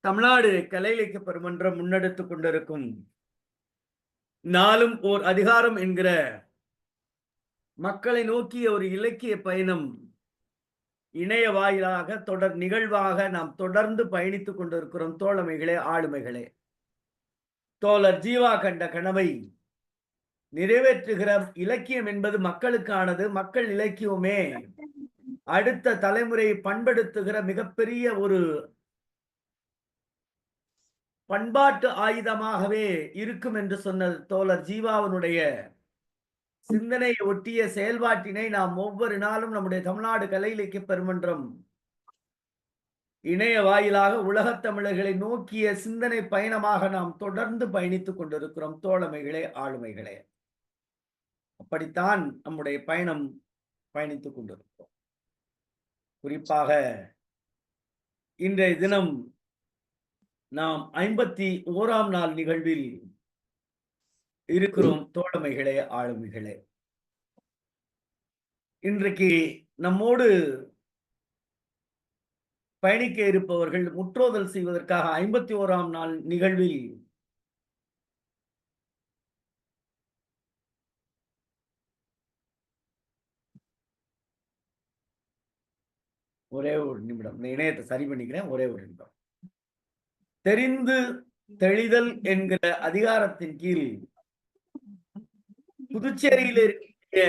தமிழ்நாடு கலை இலக்கிய பெருமன்றம் முன்னெடுத்துக் கொண்டிருக்கும் நாளும் ஓர் அதிகாரம் என்கிற மக்களை நோக்கிய ஒரு இலக்கிய பயணம் இணைய வாயிலாக தொடர் நிகழ்வாக நாம் தொடர்ந்து பயணித்துக் கொண்டிருக்கிறோம். தோழமைகளே, ஆளுமைகளே, தோழர் ஜீவா கண்ட கனவை நிறைவேற்றுகிற இலக்கியம் என்பது மக்களுக்கானது. மக்கள் இலக்கியமே அடுத்த தலைமுறையை பண்படுத்துகிற மிகப்பெரிய ஒரு பண்பாட்டு ஆயுதமாகவே இருக்கும் என்று சொன்ன தோழர் ஜீவாவினுடைய சிந்தனையை ஒட்டிய செயல்பாட்டினை நாம் ஒவ்வொரு நாளும் நம்முடைய தமிழ்நாடு கலை இலக்கிய பெருமன்றம் இணைய வாயிலாக உலகத் தமிழர்களை நோக்கிய சிந்தனை பயணமாக நாம் தொடர்ந்து பயணித்துக் கொண்டிருக்கிறோம். தோழமைகளே, ஆளுமைகளே, அப்படித்தான் நம்முடைய பயணம் பயணித்துக் கொண்டிருக்கிறோம். குறிப்பாக இன்றைய தினம் நாம் 51ஆம் நாள் நிகழ்வில் இருக்கிறோம். தோழமைகளே, ஆளுமைகளே, இன்றைக்கு நம்மோடு பயணிக்க இருப்பவர்கள் முற்றோதல் செய்வதற்காக 51ஆம் நாள் நிகழ்வில் ஒரே ஒரு நிமிடம், இந்த இணையத்தை சரி பண்ணிக்கிறேன். ஒரே ஒரு நிமிடம். தெரிந்து தெளிதல் என்கிற அதிகாரத்தின் கீழ் புதுச்சேரியில் இருக்கிற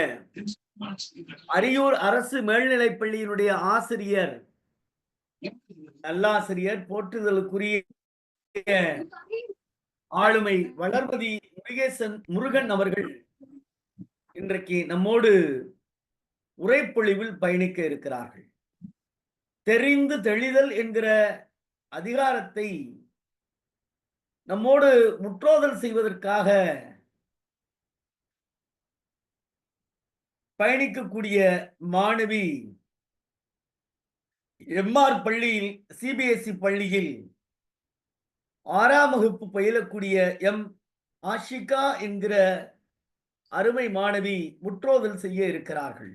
அரியூர் அரசு மேல்நிலைப் பள்ளியினுடைய ஆசிரியர், நல்லாசிரியர், போற்றுதலுக்குரிய ஆளுமை வளர்மதி முருகன் அவர்கள் இன்றைக்கு நம்மோடு உரைப்பொழிவில் பயணிக்க இருக்கிறார்கள். தெரிந்து தெளிதல் என்கிற அதிகாரத்தை நம்மோடு முற்றோதல் செய்வதற்காக பயணிக்கக்கூடிய மாணவி எம்ஆர் பள்ளியில், சிபிஎஸ்இ பள்ளியில் 6ஆம் வகுப்பு பயிலக்கூடிய எம் ஆஷிகா என்கிற அருமை மாணவி முற்றோதல் செய்ய இருக்கிறார்கள்.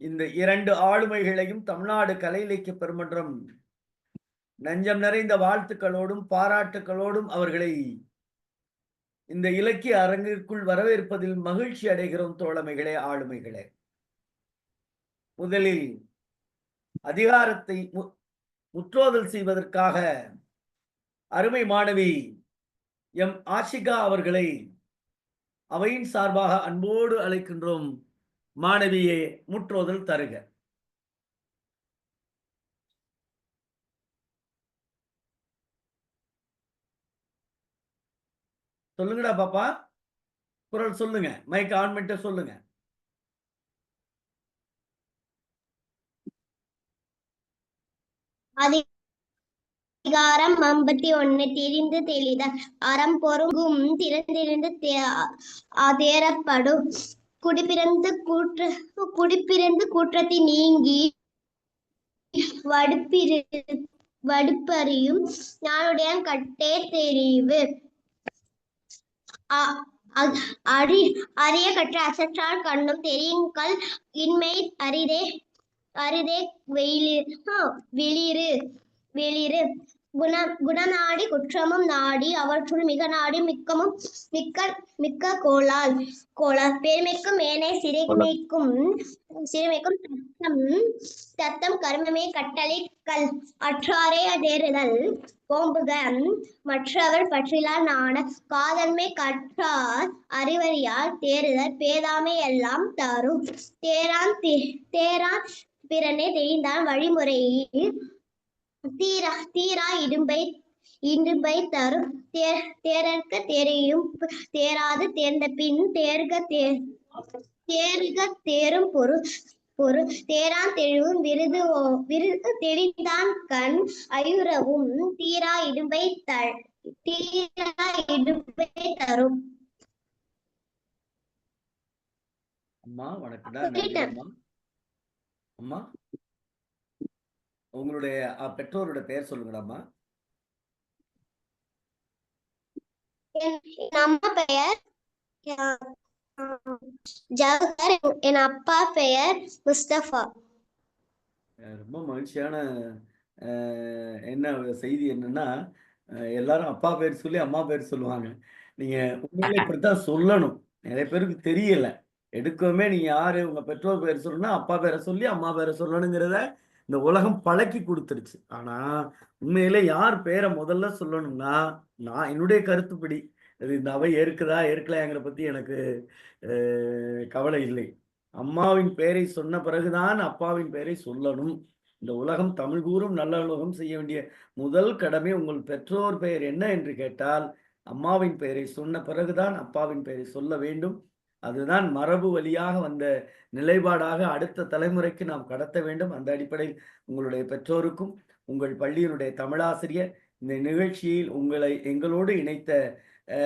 இந்த இரண்டு ஆளுமைகளையும் தமிழ்நாடு கலை இலக்கிய பெருமன்றம் நெஞ்சம் நிறைந்த வாழ்த்துக்களோடும் பாராட்டுக்களோடும் அவர்களை இந்த இலக்கிய அரங்கிற்குள் வரவேற்பதில் மகிழ்ச்சி அடைகிறோம். தோழமைகளே, ஆளுமைகளே, முதலில் அதிகாரத்தை முற்றோதல் செய்வதற்காக அருமை மாணவி எம் ஆஷிகா அவர்களை அவையின் சார்பாக அன்போடு அழைக்கின்றோம். மாணவியே, முற்றோதல் தருக. சொல்லுங்கடா பாப்பா, குரல் சொல்லுங்க. மைக் ஆன் பண்ணிட்டு சொல்லுங்க. அதிகாரம் 51. தெரிந்து தெளிதல். அறம் பொருங்கும் திறந்திருந்து தேரப்படும். குடிப்பிறந்து குற்றத்தை நீங்கி வடுப்பறியும் ஞானுடையான் கட்டே தெரிவு. அரிய கற்ற அசற்றால் கண்ணும் தெரியுங்கள் இன்மை அரிதே வெளிறு. குணநாடி குற்றமும் நாடி அவற்றுள் மிக நாடி மிக்க கோளால். பெருமைக்கும் மேனை சிறுமைக்கும் தத்தம் கருமமே கட்டளை கல். அற்றாரே தேறுதல் ஓம்புக மற்றவர் பற்றிலார் நாண. காதன்மை கற்றார் அறிவறியால் தேறுதல் பேதாமை எல்லாம் தரும். தேரான் பிறனே தெரிந்தான் வழிமுறையில் தீரா இடும்பை தரும். தேர்க தெரியும் தேராது தேர்ந்த பின் தேர்க தேரும் பொருள். தேரான் தெழுவும் விருது தெளிந்தான் கண் ஐயுறவும் தீரா இடும்பை தரும். அம்மா வணக்கம். அம்மா, உங்களுடைய பெற்றோருடைய பெயர் சொல்லுங்கடாம்மா. என் அம்மா பெயர் ஜவஹர், என் அப்பா பெயர் முஸ்தபா. ரொம்ப மகிழ்ச்சியான என்ன செய்தி என்னன்னா, எல்லாரும் அப்பா பேர் சொல்லி அம்மா பேர் சொல்லுவாங்க. நீங்க உண்மையிலே இப்படித்தான் சொல்லணும். நெறைய பேருக்கு தெரியல. எடுக்கவுமே நீங்க யாரு உங்க பெற்றோர் பேர் சொல்லணும்னா, அப்பா பேர சொல்லி அம்மா பேர சொல்லணுங்கிறத இந்த உலகம் பழக்கி குடுத்துருச்சு. ஆனா, உண்மையிலே யார் பேர முதல்ல சொல்லணும்னா, நான் என்னுடைய கருத்துப்படி, இது இந்த அவை ஏற்குதா, ஏற்கலையாங்கிறத பத்தி எனக்கு கவலை இல்லை. அம்மாவின் பெயரை சொன்ன பிறகு தான் அப்பாவின் பெயரை சொல்லணும். இந்த உலகம் தமிழ் கூறும் நல்லுலகம் செய்ய வேண்டிய முதல் கடமை உங்கள் பெற்றோர் பெயர் என்ன என்று கேட்டால், அம்மாவின் பெயரை சொன்ன பிறகு தான் அப்பாவின் பெயரை சொல்ல வேண்டும். அதுதான் மரபு வழியாக வந்த நிலைப்பாடாக அடுத்த தலைமுறைக்கு நாம் கடத்த வேண்டும். அந்த அடிப்படையில் உங்களுடைய பெற்றோருக்கும், உங்கள் பள்ளியினுடைய தமிழாசிரியர், இந்த நிகழ்ச்சியில் உங்களை எங்களோடு இணைத்த அ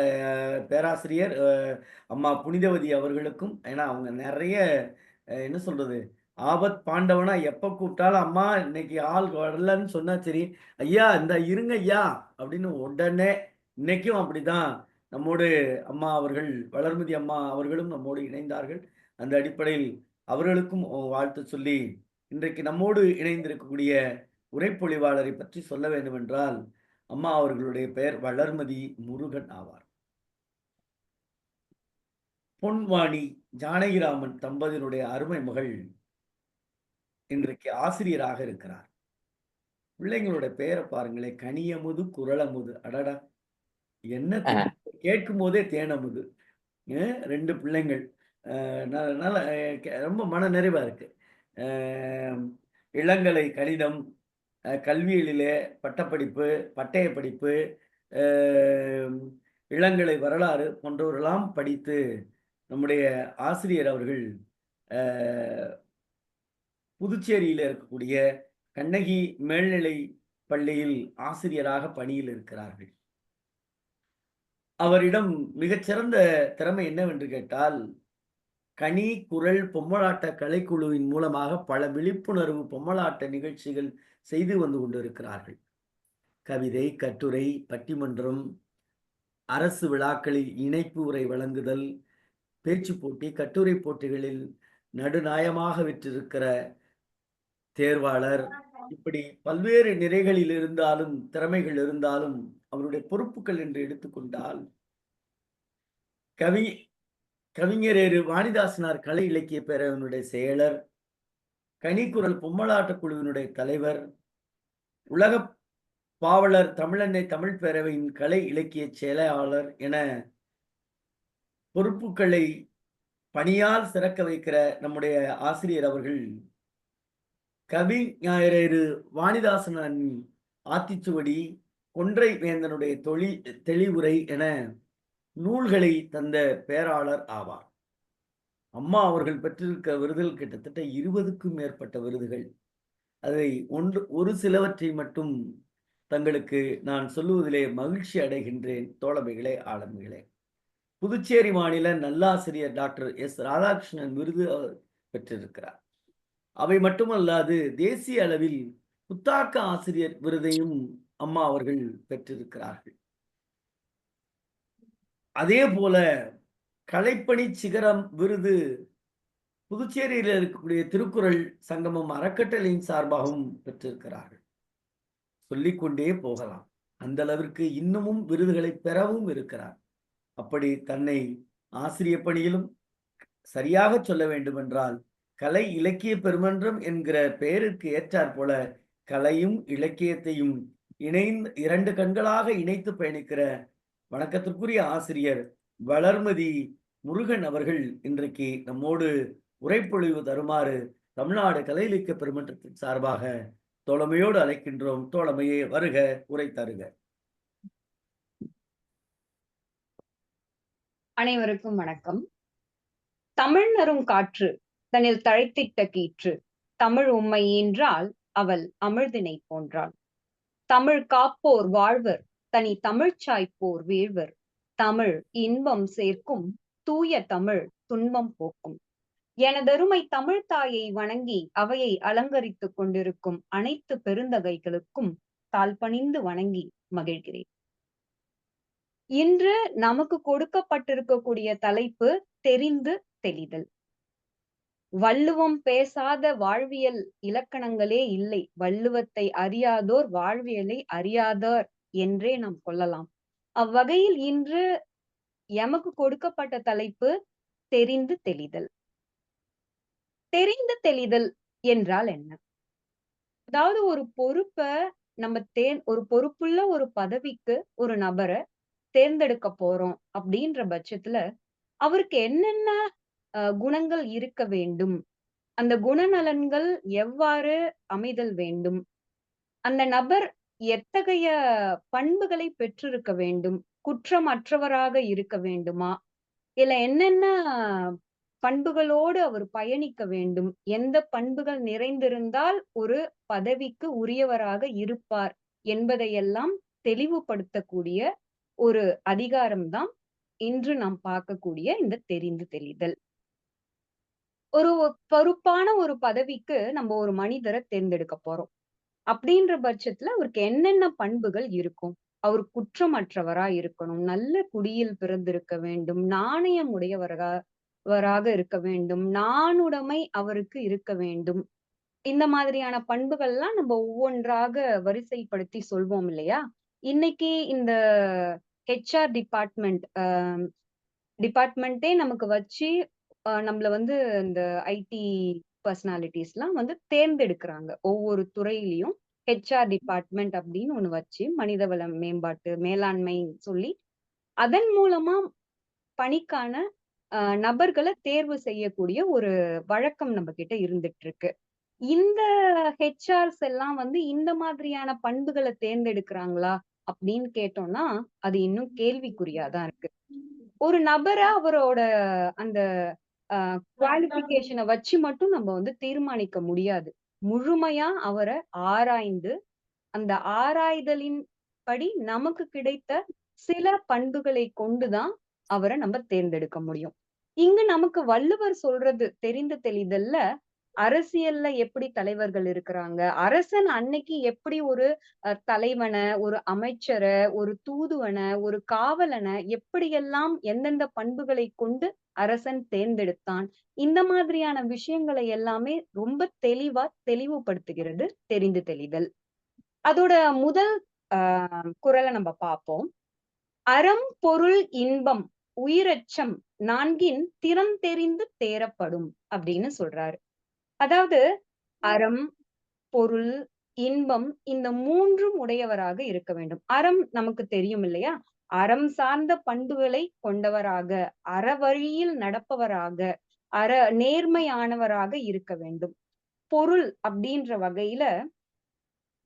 பேராசிரியர் அம்மா புனிதவதி அவர்களுக்கும், ஏன்னா அவங்க நெறைய என்ன சொல்றது? ஆபத் பாண்டவனா எப்ப கூப்பிட்டாலும், "அம்மா இன்னைக்கு ஆள் வரலன்னு" சொன்னா சரி, "ஐயா இந்தா இருங்க ஐயா" அப்படின்னு உடனே இன்னைக்கும் அப்படிதான் நம்மோடு அம்மா அவர்கள், வளர்மதி அம்மா அவர்களும் நம்மோடு இணைந்தார்கள். அந்த அடிப்படையில் அவர்களுக்கும் வாழ்த்து சொல்லி, இன்றைக்கு நம்மோடு இணைந்திருக்கக்கூடிய உரைப்பொழிவாளரை பற்றி சொல்ல வேண்டுமென்றால், அம்மா அவர்களுடைய பெயர் வளர்மதி முருகன் ஆவார். பொன்வாணி ஜானகிராமன் தம்பதியினுடைய அருமை மகள் இன்றைக்கு ஆசிரியராக இருக்கிறார். பிள்ளைங்களோட பெயர பாருங்களேன். கனியமுது, குறளமுது. அடடா! என்ன கேட்கும்போதே தேனமுது. 2 பிள்ளைங்கள். நல்ல ரொம்ப மன நிறைவா இருக்கு. அ இளங்கலை கணிதம், கல்வியியலிலே பட்டப்படிப்பு, பட்டய படிப்பு, அ இளங்கலை வரலாறு போன்றவரெல்லாம் படித்து நம்முடைய ஆசிரியர் அவர்கள் அ புதுச்சேரியில இருக்கக்கூடிய கண்ணகி மேல்நிலை பள்ளியில் ஆசிரியராக பணியில் இருக்கிறார்கள். அவரிடம் மிகச்சிறந்த திறமை என்னவென்று கேட்டால், கனி, குரல், பொம்மலாட்ட கலைக்குழுவின் மூலமாக பல விழிப்புணர்வு பொம்மலாட்ட நிகழ்ச்சிகள் செய்து வந்து கொண்டிருக்கிறார்கள். கவிதை, கட்டுரை, பட்டிமன்றம், அரசு விழாக்களில் இணைப்பு உரை வழங்குதல், பேச்சுப் போட்டி, கட்டுரை போட்டிகளில் நடுநாயகமாக விற்றிருக்கிற தேர்வாளர், இப்படி பல்வேறு நிறைகளில் இருந்தாலும், திறமைகள் இருந்தாலும், அவருடைய பொறுப்புகள் என்று எடுத்துக்கொண்டால், கவி கவிஞரேறு வாணிதாசனார் கலை இலக்கிய பேரவையினுடைய செயலர், கனிக்குரல் பொம்மலாட்டக் குழுவினுடைய தலைவர், உலகப் பாவலர் தமிழன்னை தமிழ் பேரவையின் கலை இலக்கிய செயலாளர் என பொறுப்புகளை பணியால் சிறக்க வைக்கிற நம்முடைய ஆசிரியர் அவர்கள் கவிஞரேறு வாணிதாசனின் ஆத்திச்சுவடி, கொன்றை வேந்தனுடைய தெளிவுரை என நூல்களை தந்த பேராளர் ஆவார். அம்மா அவர்கள் பெற்றிருக்க விருதுகள் கிட்டத்தட்ட 20க்கும் மேற்பட்ட விருதுகள். அதை ஒரு சிலவற்றை மட்டும் தங்களுக்கு நான் சொல்லுவதிலே மகிழ்ச்சி அடைகின்றேன் தோழமைகளே, ஆளுமைகளே. புதுச்சேரி மாநில நல்லாசிரியர் டாக்டர் எஸ். ராதாகிருஷ்ணன் விருது அவர் பெற்றிருக்கிறார். அவை மட்டுமல்லாது தேசிய அளவில் புத்தாக்க ஆசிரியர் விருதையும் அம்மா அவர்கள் பெற்றிருக்கிறார்கள். அதே போல கலைப்பணி சிகரம் விருது புதுச்சேரியில் இருக்கக்கூடிய திருக்குறள் சங்கமம் அறக்கட்டளையின் சார்பாகவும் பெற்றிருக்கிறார்கள். சொல்லிக்கொண்டே போகலாம். அந்த அளவிற்கு இன்னமும் விருதுகளை பெறவும் இருக்கிறார். அப்படி தன்னை ஆசிரியப் பணியிலும் சரியாக சொல்ல வேண்டுமென்றால், கலை இலக்கிய பெருமன்றம் என்கிற பெயருக்கு ஏற்றாற் போல, கலையும் இலக்கியத்தையும் இணைந்து 2 கண்களாக இணைத்து பயணிக்கிற வணக்கத்திற்குரிய ஆசிரியர் வளர்மதி முருகன் அவர்கள் இன்றைக்கு நம்மோடு உரைப்பொழிவு தருமாறு தமிழ்நாடு கலை இலக்கிய பெருமன்றத்தின் சார்பாக தோழமையோடு அழைக்கின்றோம். தோழமையே வருக, உரை தருக. அனைவருக்கும் வணக்கம். தமிழ் நறும் காற்று தன்னில் தழைத்திட்ட கீற்று, தமிழ் உம்மை ஈன்றால் அவள் அமிழ்தினை போன்றாள். தமிழ் காப்போர் வாழ்வர், தனி தமிழ்ச் சாய்ப்போர் வீழ்வர். தமிழ் இன்பம் சேர்க்கும், தூய தமிழ் துன்பம் போக்கும். எனதருமை தமிழ் தாயை வணங்கி அவையை அலங்கரித்துக் கொண்டிருக்கும் அனைத்து பெருந்தகைகளுக்கும் தாழ்பணிந்து வணங்கி மகிழ்கிறேன். இன்று நமக்கு கொடுக்கப்பட்டிருக்கக்கூடிய தலைப்பு தெரிந்து தெளிதல். வள்ளுவம் பேசாத வாழ்வியல் இலக்கணங்களே இல்லை. வள்ளுவத்தை அறியாதோர் வாழ்வியலை அறியாதார் என்றே நாம் கொள்ளலாம். அவ்வகையில் இன்று எமக்கு கொடுக்கப்பட்ட தலைப்பு தெரிந்து தெளிதல். தெரிந்து தெளிதல் என்றால் என்ன? அதாவது ஒரு பொறுப்புள்ள ஒரு பதவிக்கு ஒரு நபரை தேர்ந்தெடுக்க போறோம் அப்படின்ற பட்சத்துல அவருக்கு என்னென்ன குணங்கள் இருக்க வேண்டும், அந்த குணநலன்கள் எவ்வாறு அமைதல் வேண்டும், அந்த நபர் எத்தகைய பண்புகளை பெற்றிருக்க வேண்டும், குற்றமற்றவராக இருக்க வேண்டுமா, இல்ல என்னென்ன பண்புகளோடு அவர் பயணிக்க வேண்டும், எந்த பண்புகள் நிறைந்திருந்தால் ஒரு பதவிக்கு உரியவராக இருப்பார் என்பதையெல்லாம் தெளிவுபடுத்தக்கூடிய ஒரு அதிகாரம்தான் இன்று நாம் பார்க்கக்கூடிய இந்த தெரிந்து தெளிதல். ஒரு பொறுப்பான ஒரு பதவிக்கு நம்ம ஒரு மனிதரை தேர்ந்தெடுக்க போறோம். அப்படின்ற பட்சத்துல அவருக்கு என்னென்ன பண்புகள் இருக்கும்? அவர் குற்றமற்றவரா இருக்கணும், நல்ல குடியில் பிறந்திருக்க வேண்டும், நாணயம் உடையவராக இருக்க வேண்டும், நாணுடைமை அவருக்கு இருக்க வேண்டும். இந்த மாதிரியான பண்புகள்லாம் நம்ம ஒவ்வொன்றாக வரிசைப்படுத்தி சொல்வோம் இல்லையா? இன்னைக்கு இந்த ஹெச்ஆர் டிபார்ட்மெண்ட்டே நமக்கு வச்சு நம்மள வந்து இந்த ஐடி பர்சனாலிட்டிஸ் எல்லாம் வந்து தேர்ந்தெடுக்கிறாங்க. ஒவ்வொரு துறையிலையும் ஹெச்ஆர் டிபார்ட்மெண்ட் அப்படின்னு ஒண்ணு வச்சு மனிதவள மேம்பாட்டு மேலாண்மை சொல்லி அதன் மூலமா பணிக்கான நபர்களை தேர்வு செய்யக்கூடிய ஒரு வழக்கம் நம்ம கிட்ட இருந்துட்டு இருக்கு. இந்த ஹெச்ஆர்ஸ் எல்லாம் வந்து இந்த மாதிரியான பண்புகளை தேர்ந்தெடுக்கிறாங்களா அப்படின்னு கேட்டோம்னா அது இன்னும் கேள்விக்குறியாதான் இருக்கு. ஒரு நபரை அவரோட அந்த குவாலிபிகேஷனை வச்சு மட்டும் நம்ம வந்து தீர்மானிக்க முடியாது. முழுமையா அவரை ஆராய்ந்து அந்த ஆராய்தலின் படி நமக்கு கிடைத்த சில பண்புகளை கொண்டுதான் அவரை நம்ம தேர்ந்தெடுக்க முடியும். இங்கு நமக்கு வள்ளுவர் சொல்றது தெரிந்து தெளிதல்ல அரசியல்ல எப்படி தலைவர்கள் இருக்கிறாங்க, அரசன் அன்னைக்கு எப்படி ஒரு தலைவனை, ஒரு அமைச்சரை, ஒரு தூதுவனை, ஒரு காவலனை எப்படியெல்லாம் எந்தெந்த பண்புகளை கொண்டு அரசன் தேர்ந்தெடுத்தான், இந்த மாதிரியான விஷயங்களை எல்லாமே ரொம்ப தெளிவுபடுத்துகிறது தெரிந்து தெளிதல். அதோட முதல் குறளை நம்ம பார்ப்போம். அறம் பொருள் இன்பம் உயிரச்சம் நான்கின் திறம் தெரிந்து தேரப்படும் அப்படின்னு சொல்றாரு. அதாவது அறம், பொருள், இன்பம் இந்த மூன்றும் உடையவராக இருக்க வேண்டும். அறம் நமக்கு தெரியும் இல்லையா? அறம் சார்ந்த பண்புகளை கொண்டவராக, அறவழியில் நடப்பவராக, நேர்மையானவராக இருக்க வேண்டும். பொருள் அப்படின்ற வகையில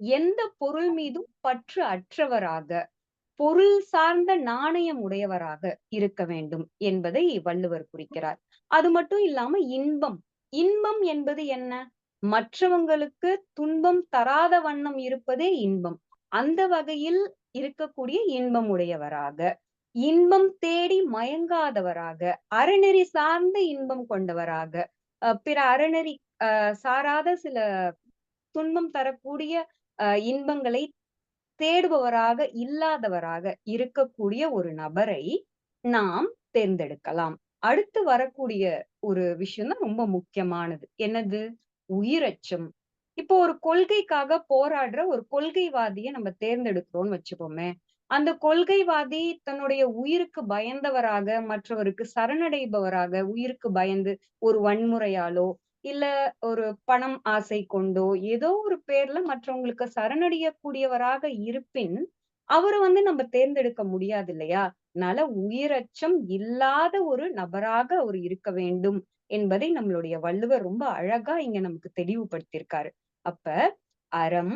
எந்த பொருள் மீதும் பற்று அற்றவராக, பொருள் சார்ந்த நாணயம் உடையவராக இருக்க வேண்டும் என்பதை வள்ளுவர் குறிக்கிறார். அது மட்டும் இல்லாம இன்பம் என்பது என்ன? மற்றவங்களுக்கு துன்பம் தராத வண்ணம் இருப்பதே இன்பம். அந்த வகையில் இருக்கக்கூடிய இன்பம் உடையவராக, இன்பம் தேடி மயங்காதவராக, அறநெறி சார்ந்த இன்பம் கொண்டவராக, பிற அறநெறி சாராத சில துன்பம் தரக்கூடிய இன்பங்களை தேடுபவராக இல்லாதவராக இருக்கக்கூடிய ஒரு நபரை நாம் தேர்ந்தெடுக்கலாம். அடுத்து வரக்கூடிய ஒரு விஷயம் தான் ரொம்ப முக்கியமானது. என்னது? உயிரச்சம். இப்போ ஒரு கொள்கைக்காக போராடுற ஒரு கொள்கைவாதியை நம்ம தேர்ந்தெடுக்கிறோம்னு வச்சுப்போமே, அந்த கொள்கைவாதி தன்னுடைய உயிருக்கு பயந்தவராக, மற்றவருக்கு சரணடைபவராக, உயிருக்கு பயந்து ஒரு வன்முறையாலோ இல்ல ஒரு பணம் ஆசை கொண்டோ ஏதோ ஒரு பேர்ல மற்றவங்களுக்கு சரணடையக்கூடியவராக இருப்பின் அவரை வந்து நம்ம தேர்ந்தெடுக்க முடியாது இல்லையா? அதனால உயிரச்சம் இல்லாத ஒரு நபராக அவர் இருக்க வேண்டும் என்பதை நம்மளுடைய வள்ளுவர் ரொம்ப அழகா இங்க நமக்கு தெளிவுபடுத்தியிருக்காரு. அப்ப அறம்,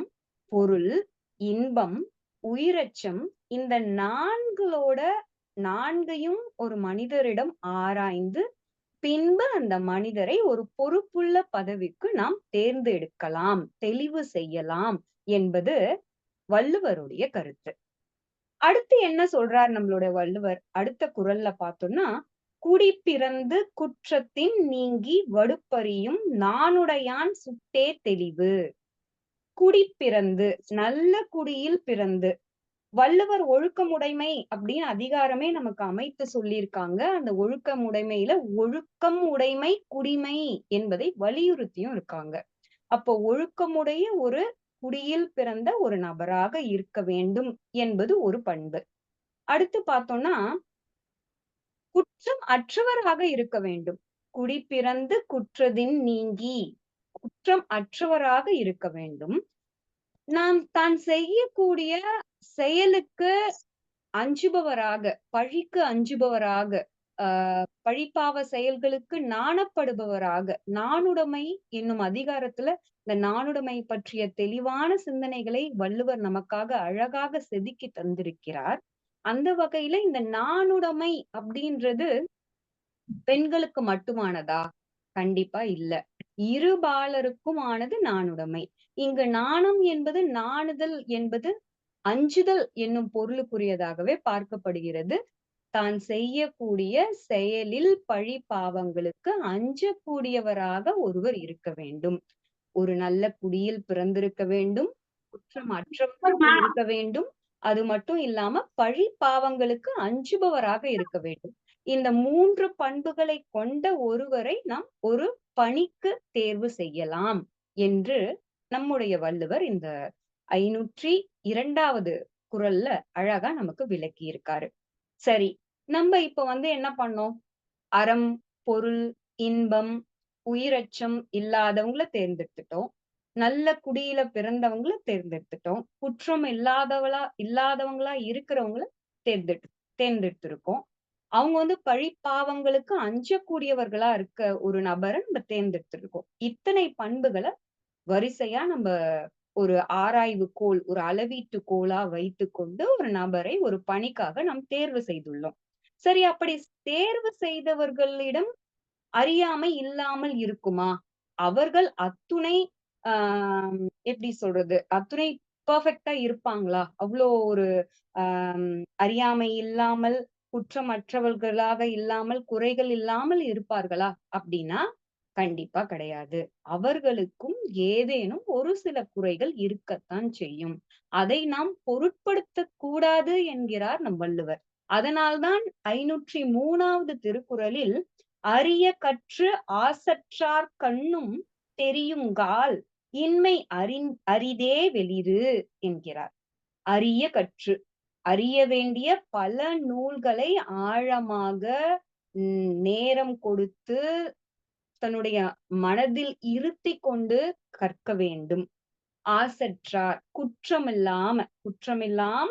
பொருள், இன்பம், உயிரச்சம் இந்த நான்கையும் ஒரு மனிதரிடம் ஆராய்ந்து பின்பு அந்த மனிதரை ஒரு பொறுப்புள்ள பதவிக்கு நாம் தேர்ந்தெடுக்கலாம், தெளிவு செய்யலாம் என்பது வள்ளுவருடைய கருத்து. அடுத்து என்ன சொல்றார் நம்மளுடைய வள்ளுவர்? அடுத்த குறள்ல பார்த்தோம்னா, குடி பிறந்து குற்றத்தின் நீங்கி வடுப்பறியும் நாணுடையான் சுட்டே தெளிவு. குடி பிறந்து, நல்ல குடியில் பிறந்து, வள்ளுவர் ஒழுக்கமுடைமை அப்படின்னு அதிகாரமே நமக்கு அமைத்து சொல்லியிருக்காங்க. அந்த ஒழுக்கமுடைமையில ஒழுக்கம் உடைமை குடிமை என்பதை வலியுறுத்தியும் இருக்காங்க. அப்போ ஒழுக்கமுடைய ஒரு குடியில் பிறந்த ஒரு நபராக இருக்க வேண்டும் என்பது ஒரு பண்பு. அடுத்து பார்த்தோம்னா குற்றம் அற்றவராக இருக்க வேண்டும். குடி பிறந்து குற்றத்தின் நீங்கி குற்றம் அற்றவராக இருக்க வேண்டும். நாம் தான் செய்யக்கூடிய செயலுக்கு அஞ்சுபவராக, பழிக்கு அஞ்சுபவராக, பழிப்பாவ செயல்களுக்கு நாணப்படுபவராக, நாணுடைமை என்னும் அதிகாரத்துல இந்த நாணுடைமை பற்றிய தெளிவான சிந்தனைகளை வள்ளுவர் நமக்காக அழகாக செதுக்கி தந்திருக்கிறார். அந்த வகையில இந்த நாணுடைமை அப்படின்றது பெண்களுக்கு மட்டுமானதா? கண்டிப்பா இல்ல. இருபாலருக்கும் ஆனது நாணுடைமை. இங்கு நாணம் என்பது நாணுதல் என்பது அஞ்சுதல் என்னும் பொருளுக்குரியதாகவே பார்க்கப்படுகிறது. தான் செய்யக்கூடிய செயலில் பழி பாவங்களுக்கு அஞ்சக்கூடியவராக ஒருவர் இருக்க வேண்டும். ஒரு நல்ல குடியில் பிறந்திருக்க வேண்டும். குற்றம் அற்றவராக இருக்க வேண்டும். அது மட்டும் இல்லாம பழி பாவங்களுக்கு அஞ்சுபவராக இருக்க வேண்டும். இந்த 3 பண்புகளை கொண்ட ஒருவரை நாம் ஒரு பணிக்கு தேர்வு செய்யலாம் என்று நம்முடைய வள்ளுவர் இந்த 502வது குறள்ல அழகா நமக்கு விளக்கி இருக்காரு. சரி, நம்ம இப்ப என்ன பண்ணோம்? அறம், பொருள், இன்பம், உயிரச்சம் இல்லாதவங்கள தேர்ந்தெடுத்துட்டோம். நல்ல குடியில பிறந்தவங்கள தேர்ந்தெடுத்துட்டோம். குற்றம் இல்லாதவங்களா இருக்கிறவங்கள தேர்ந்தெடுத்திருக்கோம். அவங்க பழி பாவங்களுக்கு அஞ்சக்கூடியவர்களா இருக்க ஒரு நபரை நம்ம தேர்ந்தெடுத்திருக்கோம். இத்தனை பண்புகளை வரிசையா நம்ம ஒரு ஆராய்வுக்கோள், ஒரு அளவீட்டு கோலா வைத்துக்கொண்டு ஒரு நபரை ஒரு பணிக்காக நாம் தேர்வு செய்துள்ளோம். சரி, அப்படி தேர்வு செய்தவர்களிடம் அறியாமை இல்லாமல் இருக்குமா? அவர்கள் அத்துணை எப்படி சொல்றது? அத்துணை பெர்ஃபெக்ட்டா இருப்பாங்களா? அவ்வளோ ஒரு அறியாமை இல்லாமல், குற்றமற்றவர்களாக இல்லாமல், குறைகள் இல்லாமல் இருப்பார்களா? அப்படின்னா கண்டிப்பா கிடையாது. அவர்களுக்கும் ஏதேனும் ஒரு சில குறைகள் இருக்கத்தான் செய்யும். அதை நாம் பொருட்படுத்தக் கூடாது என்கிறார் நம் வள்ளுவர். அதனால்தான் 503வது திருக்குறளில் அரிய கற்று ஆசற்றார் கண்ணும் தெரியுங்கால் இன்மை அரிதே வெளிறு என்கிறார். அரிய கற்று, அறிய வேண்டிய பல நூல்களை ஆழமாக நேரம் கொடுத்து தன்னுடைய மனதில் இருத்தி கொண்டு கற்க வேண்டும். ஆசற்றார், குற்றமில்லாம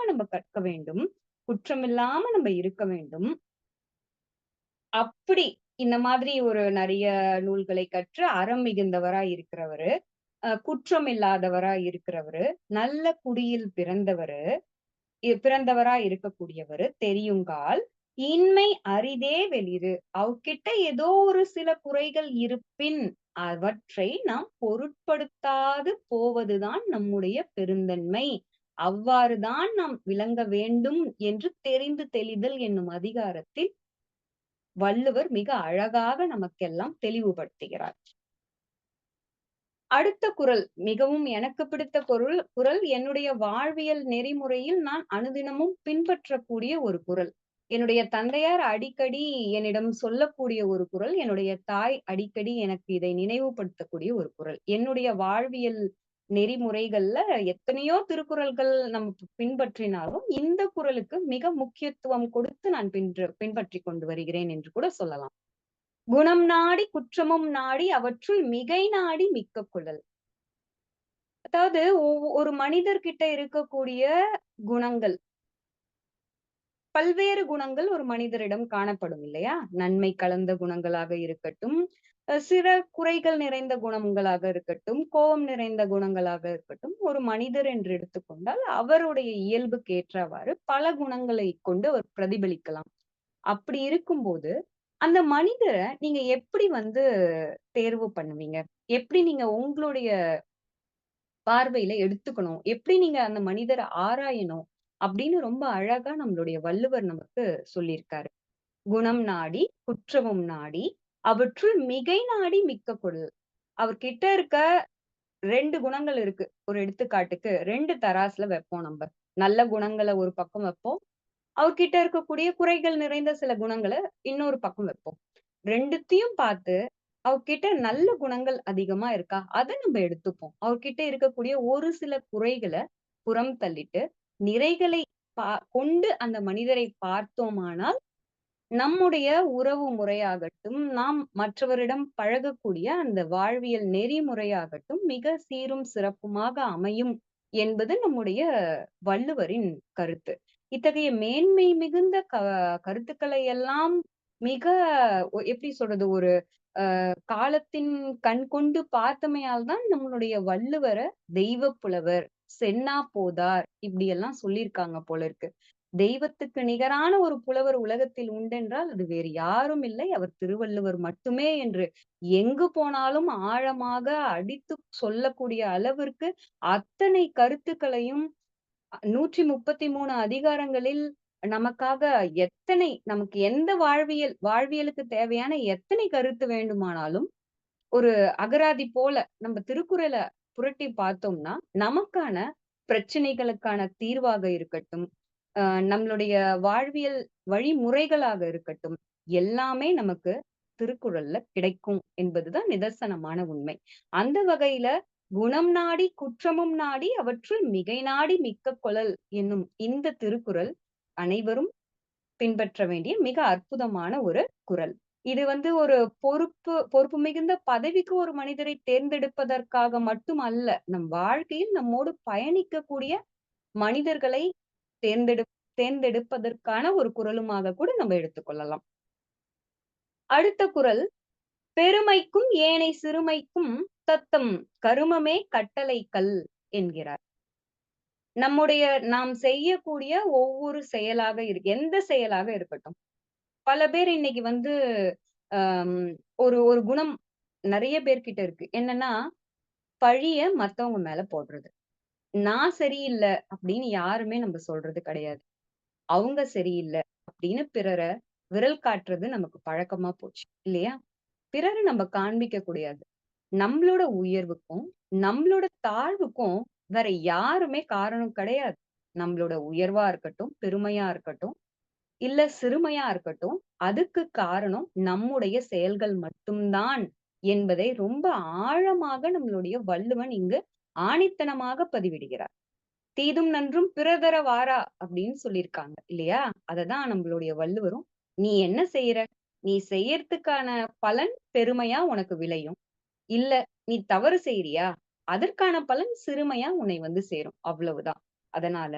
நம்ம கற்க வேண்டும். குற்றமில்லாம நம்ம இருக்க வேண்டும். அப்படி இந்த மாதிரி ஒரு நிறைய நூல்களை கற்று அறம் மிகுந்தவரா இருக்கிறவரு, குற்றம் இல்லாதவரா இருக்கிறவரு, நல்ல குடியில் பிறந்தவரா இருக்கக்கூடியவரு தெரியுங்கால் இன்மை அரிதே வெளிறு. அவர்கிட்ட ஏதோ ஒரு சில குறைகள் இருப்பின் அவற்றை நாம் பொருட்படுத்தாது போவதுதான் நம்முடைய பெருந்தன்மை. அவ்வாறுதான் நாம் விளங்க வேண்டும் என்று தெரிந்து தெளிதல் என்னும் அதிகாரத்தில் வள்ளுவர் மிக அழகாக நமக்கெல்லாம் தெளிவுபடுத்துகிறார். அடுத்த குறள் மிகவும் எனக்கு பிடித்த குறள் என்னுடைய வாழ்வியல் நெறிமுறையில் நான் அனுதினமும் பின்பற்றக்கூடிய ஒரு குறள். என்னுடைய தந்தையார் அடிக்கடி என்னிடம் சொல்லக்கூடிய ஒரு குறள். என்னுடைய தாய் அடிக்கடி எனக்கு இதை நினைவுபடுத்தக்கூடிய ஒரு குறள். என்னுடைய வாழ்வியல் நெறிமுறைகள்ல எத்தனையோ திருக்குறள்கள் நம்ம பின்பற்றினாலும் இந்த குறளுக்கு மிக முக்கியத்துவம் கொடுத்து நான் பின்பற்றி கொண்டு வருகிறேன் என்று கூட சொல்லலாம். குணம் நாடி குற்றமும் நாடி அவற்றுள் மிகை நாடி மிக்க கொள்ளல். அதாவது ஒரு மனிதர்கிட்ட இருக்கக்கூடிய குணங்கள், பல்வேறு குணங்கள் ஒரு மனிதரிடம் காணப்படும் இல்லையா? நன்மை கலந்த குணங்களாக இருக்கட்டும், சில குறைகள் நிறைந்த குணங்களாக இருக்கட்டும், கோபம் நிறைந்த குணங்களாக இருக்கட்டும், ஒரு மனிதர் என்று எடுத்துக்கொண்டால் அவருடைய இயல்புக்கு ஏற்றவாறு பல குணங்களை கொண்டு அவர் பிரதிபலிக்கலாம். அப்படி இருக்கும்போது அந்த மனிதரை நீங்க எப்படி தேர்வு பண்ணுவீங்க? எப்படி நீங்க உங்களுடைய பார்வையில எடுத்துக்கணும்? எப்படி நீங்க அந்த மனிதரை ஆராயணும்? அப்படின்னு ரொம்ப அழகா நம்மளுடைய வள்ளுவர் நமக்கு சொல்லியிருக்காரு. குணம் நாடி குற்றமும் நாடி அவற்றுள் மிகை நாடி மிக்க கொள்ளல். அவர்கிட்ட இருக்க 2 குணங்கள் இருக்கு. ஒரு எடுத்துக்காட்டுக்கு 2 தராசுல வைப்போம் நம்ம. நல்ல குணங்களை ஒரு பக்கம் வைப்போம். அவர்கிட்ட இருக்கக்கூடிய குறைகள் நிறைந்த சில குணங்களை இன்னொரு பக்கம் வைப்போம். ரெண்டுத்தையும் பார்த்து அவர்கிட்ட நல்ல குணங்கள் அதிகமா இருக்கா அதை நம்ம எடுத்துப்போம். அவர்கிட்ட இருக்கக்கூடிய ஒரு சில குறைகளை புறம் தள்ளிட்டு நிறைகளை கொண்டு அந்த மனிதரை பார்த்தோமானால் நம்முடைய உறவு முறையாகட்டும், நாம் மற்றவரிடம் பழகக்கூடிய அந்த வாழ்வியல் நெறிமுறையாகட்டும் மிக சீரும் சிறப்புமாக அமையும் என்பது நம்முடைய வள்ளுவரின் கருத்து. இத்தகைய மேன்மை மிகுந்த கருத்துக்களை எல்லாம் மிக எப்படி சொல்றது, ஒரு காலத்தின் கண் கொண்டு பார்த்தமையால் தான் நம்மளுடைய வள்ளுவரை தெய்வ புலவர், சென்னா போதார் இப்படி எல்லாம் சொல்லியிருக்காங்க போல இருக்கு. தெய்வத்துக்கு நிகரான ஒரு புலவர் உலகத்தில் உண்டென்றால் அது வேறு யாரும் இல்லை, அவர் திருவள்ளுவர் மட்டுமே என்று எங்கு போனாலும் ஆழமாக அடித்து சொல்லக்கூடிய அளவிற்கு அத்தனை கருத்துக்களையும் 133 அதிகாரங்களில் நமக்காக நமக்கு எந்த வாழ்வியலுக்கு தேவையான எத்தனை கருத்து வேண்டுமானாலும் ஒரு அகராதி போல நம்ம திருக்குறளை புரட்டி பார்த்தோம்னா நமக்கான பிரச்சனைகளுக்கான தீர்வாக இருக்கட்டும், நம்மளுடைய வாழ்வியல் வழிமுறைகளாக இருக்கட்டும், எல்லாமே நமக்கு திருக்குறள்ல கிடைக்கும் என்பதுதான் நிதர்சனமான உண்மை. அந்த வகையில குணம் நாடி குற்றமும் நாடி அவற்றுள் மிகை நாடி மிக்க கொளல் என்னும் இந்த திருக்குறள் அனைவரும் பின்பற்ற வேண்டிய மிக அற்புதமான ஒரு குறள். இது ஒரு பொறுப்பு மிகுந்த பதவிக்கு ஒரு மனிதரை தேர்ந்தெடுப்பதற்காக மட்டும் அல்ல, நம் வாழ்க்கையில் நம்மோடு பயணிக்கக்கூடிய மனிதர்களை தேர்ந்தெடுப்பதற்கான ஒரு குறளுமாக கூட நம்ம எடுத்துக்கொள்ளலாம். அடுத்த குறள், பெருமைக்கும் ஏனை சிறுமைக்கும் தத்தம் கருமமே கட்டளை கல் என்கிறார். நாம் செய்யக்கூடிய ஒவ்வொரு செயலாக எந்த செயலாக இருக்கட்டும், பல பேர் இன்னைக்கு ஒரு குணம் நிறைய பேர்கிட்ட இருக்கு. என்னன்னா, பழிய மத்தவங்க மேல போடுறது. நான் சரியில்லை அப்படின்னு யாருமே நம்ம சொல்றது கிடையாது. அவங்க சரியில்லை அப்படின்னு பிறரை விரல் காட்டுறது நமக்கு பழக்கமா போச்சு இல்லையா? பிறரை நம்ம காண்பிக்க கூடாது. நம்மளோட உயர்வுக்கும் நம்மளோட தாழ்வுக்கும் வேற யாருமே காரணம் கிடையாது. நம்மளோட உயர்வா இருக்கட்டும், பெருமையா இருக்கட்டும், இல்ல சிறுமையா இருக்கட்டும், அதுக்கு காரணம் நம்முடைய செயல்கள் மட்டும்தான் என்பதை ரொம்ப ஆழமாக நம்மளுடைய வள்ளுவன் இங்கு ஆணித்தனமாக பதிவிடுகிறார். தீதும் நன்றும் பிறதர வாரா அப்படின்னு சொல்லியிருக்காங்க இல்லையா? அததான் நம்மளுடைய வள்ளுவரும், நீ என்ன செய்யற, நீ செய்யறதுக்கான பலன் பெருமையா உனக்கு விளையும், இல்ல நீ தவறு செய்யறியா அதற்கான பலன் சிறுமையா உன்னை சேரும், அவ்வளவுதான். அதனால